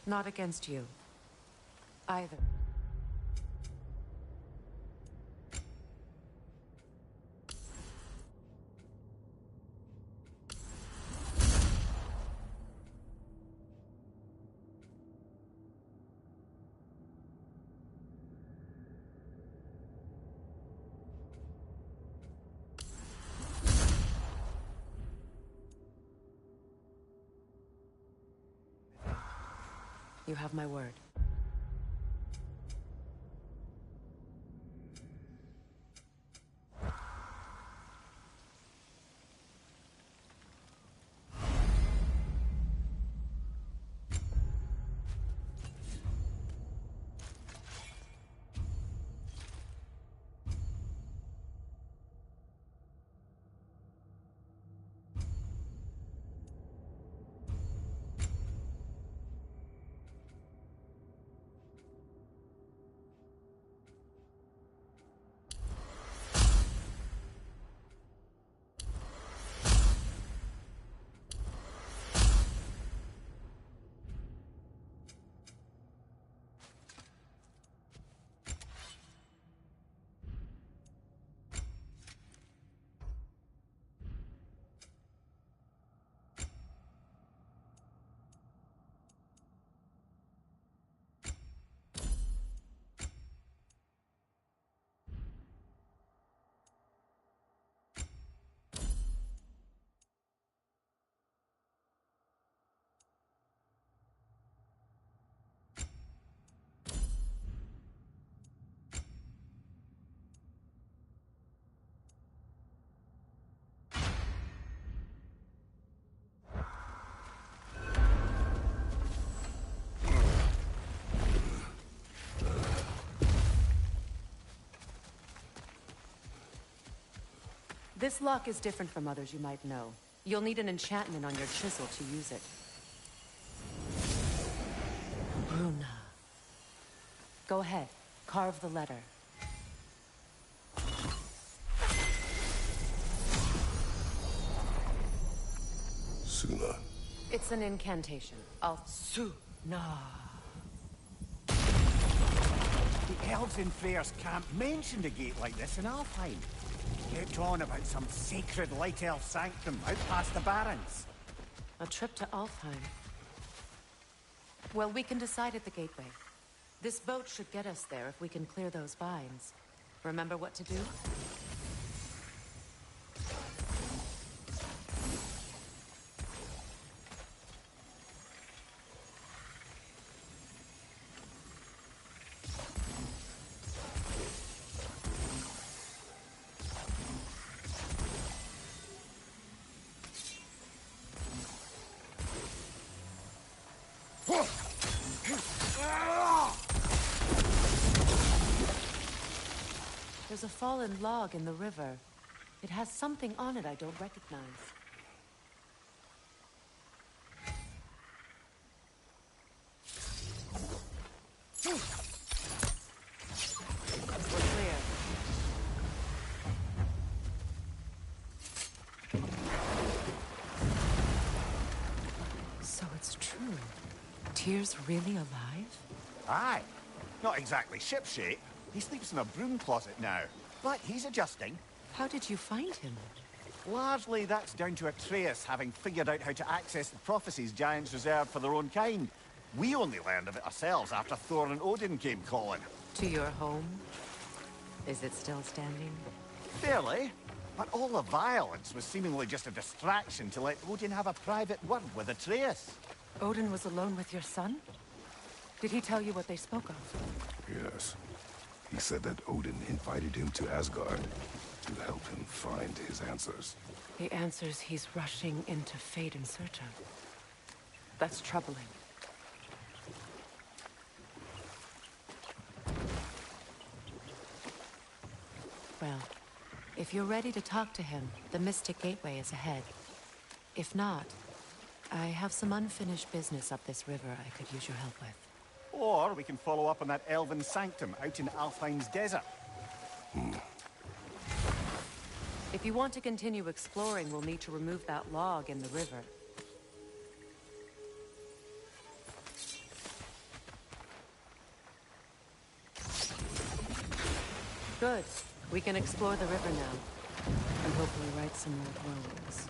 Not against you. Either. You have my word. This lock is different from others you might know. You'll need an enchantment on your chisel to use it. Bruna. Go ahead. Carve the letter. Suna. It's an incantation. Suna. The elves in Freyr's camp mentioned a gate like this in Alfheim. Kept on about some sacred light elf sanctum out past the Barrens. A trip to Alfheim. Well, we can decide at the gateway. This boat should get us there if we can clear those vines. Remember what to do? There's a fallen log in the river. It has something on it I don't recognize. We're clear. So it's true. Tyr's really alive? Aye. Not exactly shipshape. He sleeps in a broom closet now. But he's adjusting. How did you find him? Largely, that's down to Atreus having figured out how to access the prophecies giants reserved for their own kind. We only learned of it ourselves after Thor and Odin came calling. To your home? Is it still standing? Fairly. But all the violence was seemingly just a distraction to let Odin have a private word with Atreus. Odin was alone with your son? Did he tell you what they spoke of? Yes. He said that Odin invited him to Asgard to help him find his answers. The answers he's rushing into fate in search of. That's troubling. Well, if you're ready to talk to him, the Mystic Gateway is ahead. If not, I have some unfinished business up this river I could use your help with. Or we can follow up on that elven sanctum out in Alfheim's desert. If you want to continue exploring, we'll need to remove that log in the river. Good. We can explore the river now. And hopefully right some more dwellings.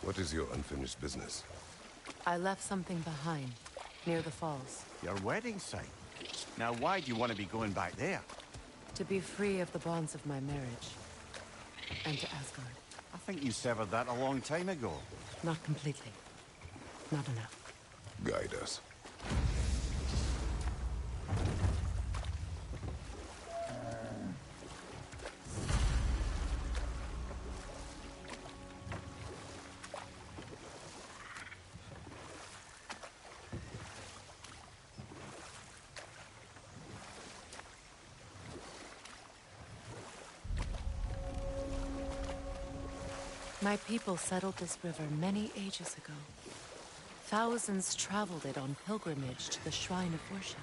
What is your unfinished business? I left something behind, near the falls. Your wedding site. Now, why do you want to be going back there? To be free of the bonds of my marriage. And to Asgard. I think you severed that a long time ago. Not completely. Not enough. Guide us. My people settled this river many ages ago. Thousands traveled it on pilgrimage to the shrine of worship.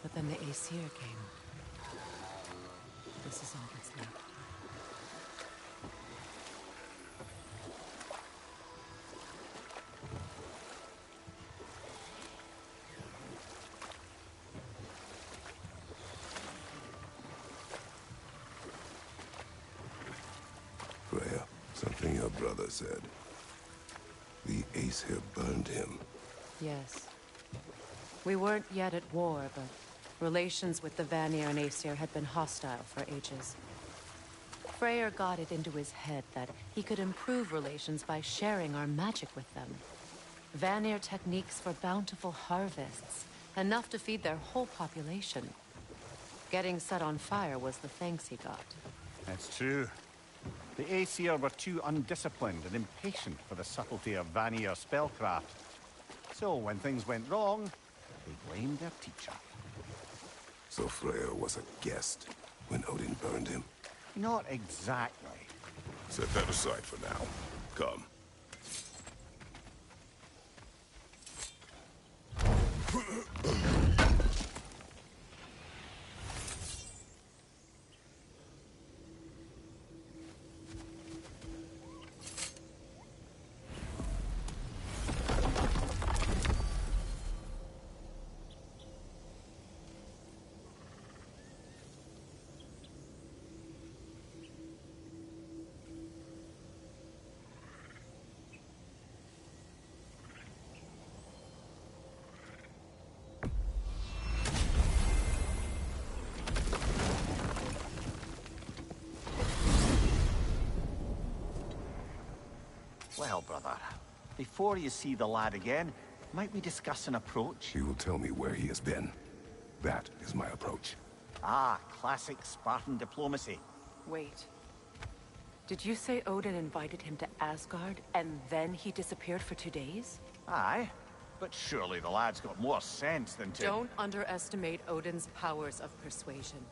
But then the Aesir came. This is all that's left. Freya, something your brother said. The Aesir burned him. Yes. We weren't yet at war, but relations with the Vanir and Aesir had been hostile for ages. Freyr got it into his head that he could improve relations by sharing our magic with them. Vanir techniques for bountiful harvests, enough to feed their whole population. Getting set on fire was the thanks he got. That's true. The Aesir were too undisciplined and impatient for the subtlety of Vanir spellcraft. So when things went wrong, they blamed their teacher. So Freya was a guest when Odin burned him? Not exactly. Set that aside for now. Come. Well, brother, before you see the lad again, might we discuss an approach? He will tell me where he has been. That is my approach. Ah, classic Spartan diplomacy. Wait. Did you say Odin invited him to Asgard, and then he disappeared for 2 days? Aye, but surely the lad's got more sense than to... Don't underestimate Odin's powers of persuasion.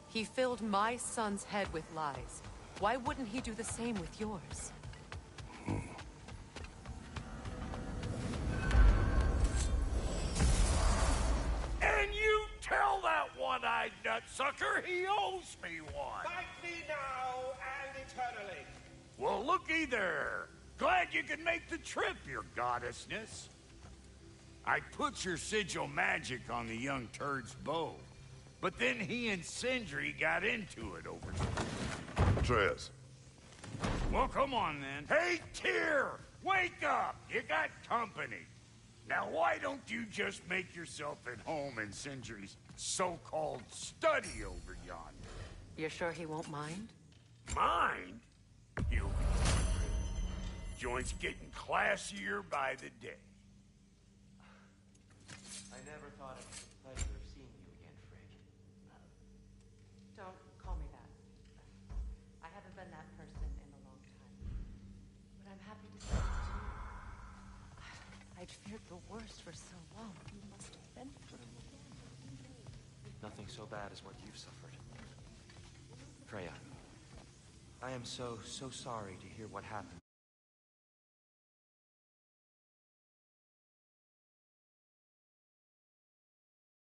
He filled my son's head with lies. Why wouldn't he do the same with yours? And you tell that one-eyed nutsucker he owes me one. Fight me now and eternally. Well, looky there. Glad you could make the trip, your goddessness. I put your sigil magic on the young turd's bow, but then he and Sindri got into it over Atreus. Well, come on then. Hey, Tyr! Wake up! You got company. Now, why don't you just make yourself at home in Sindri's so-called study over yonder? You're sure he won't mind? Mind? You. Joint's getting classier by the day. I never thought it was a pleasure of seeing you again, Frigg. Don't call me that. I haven't been that person in a long time. But I'm happy to see you too. I'd feared the worst for so long. You must have been through. Nothing so bad as what you've suffered. Freya, I am so sorry to hear what happened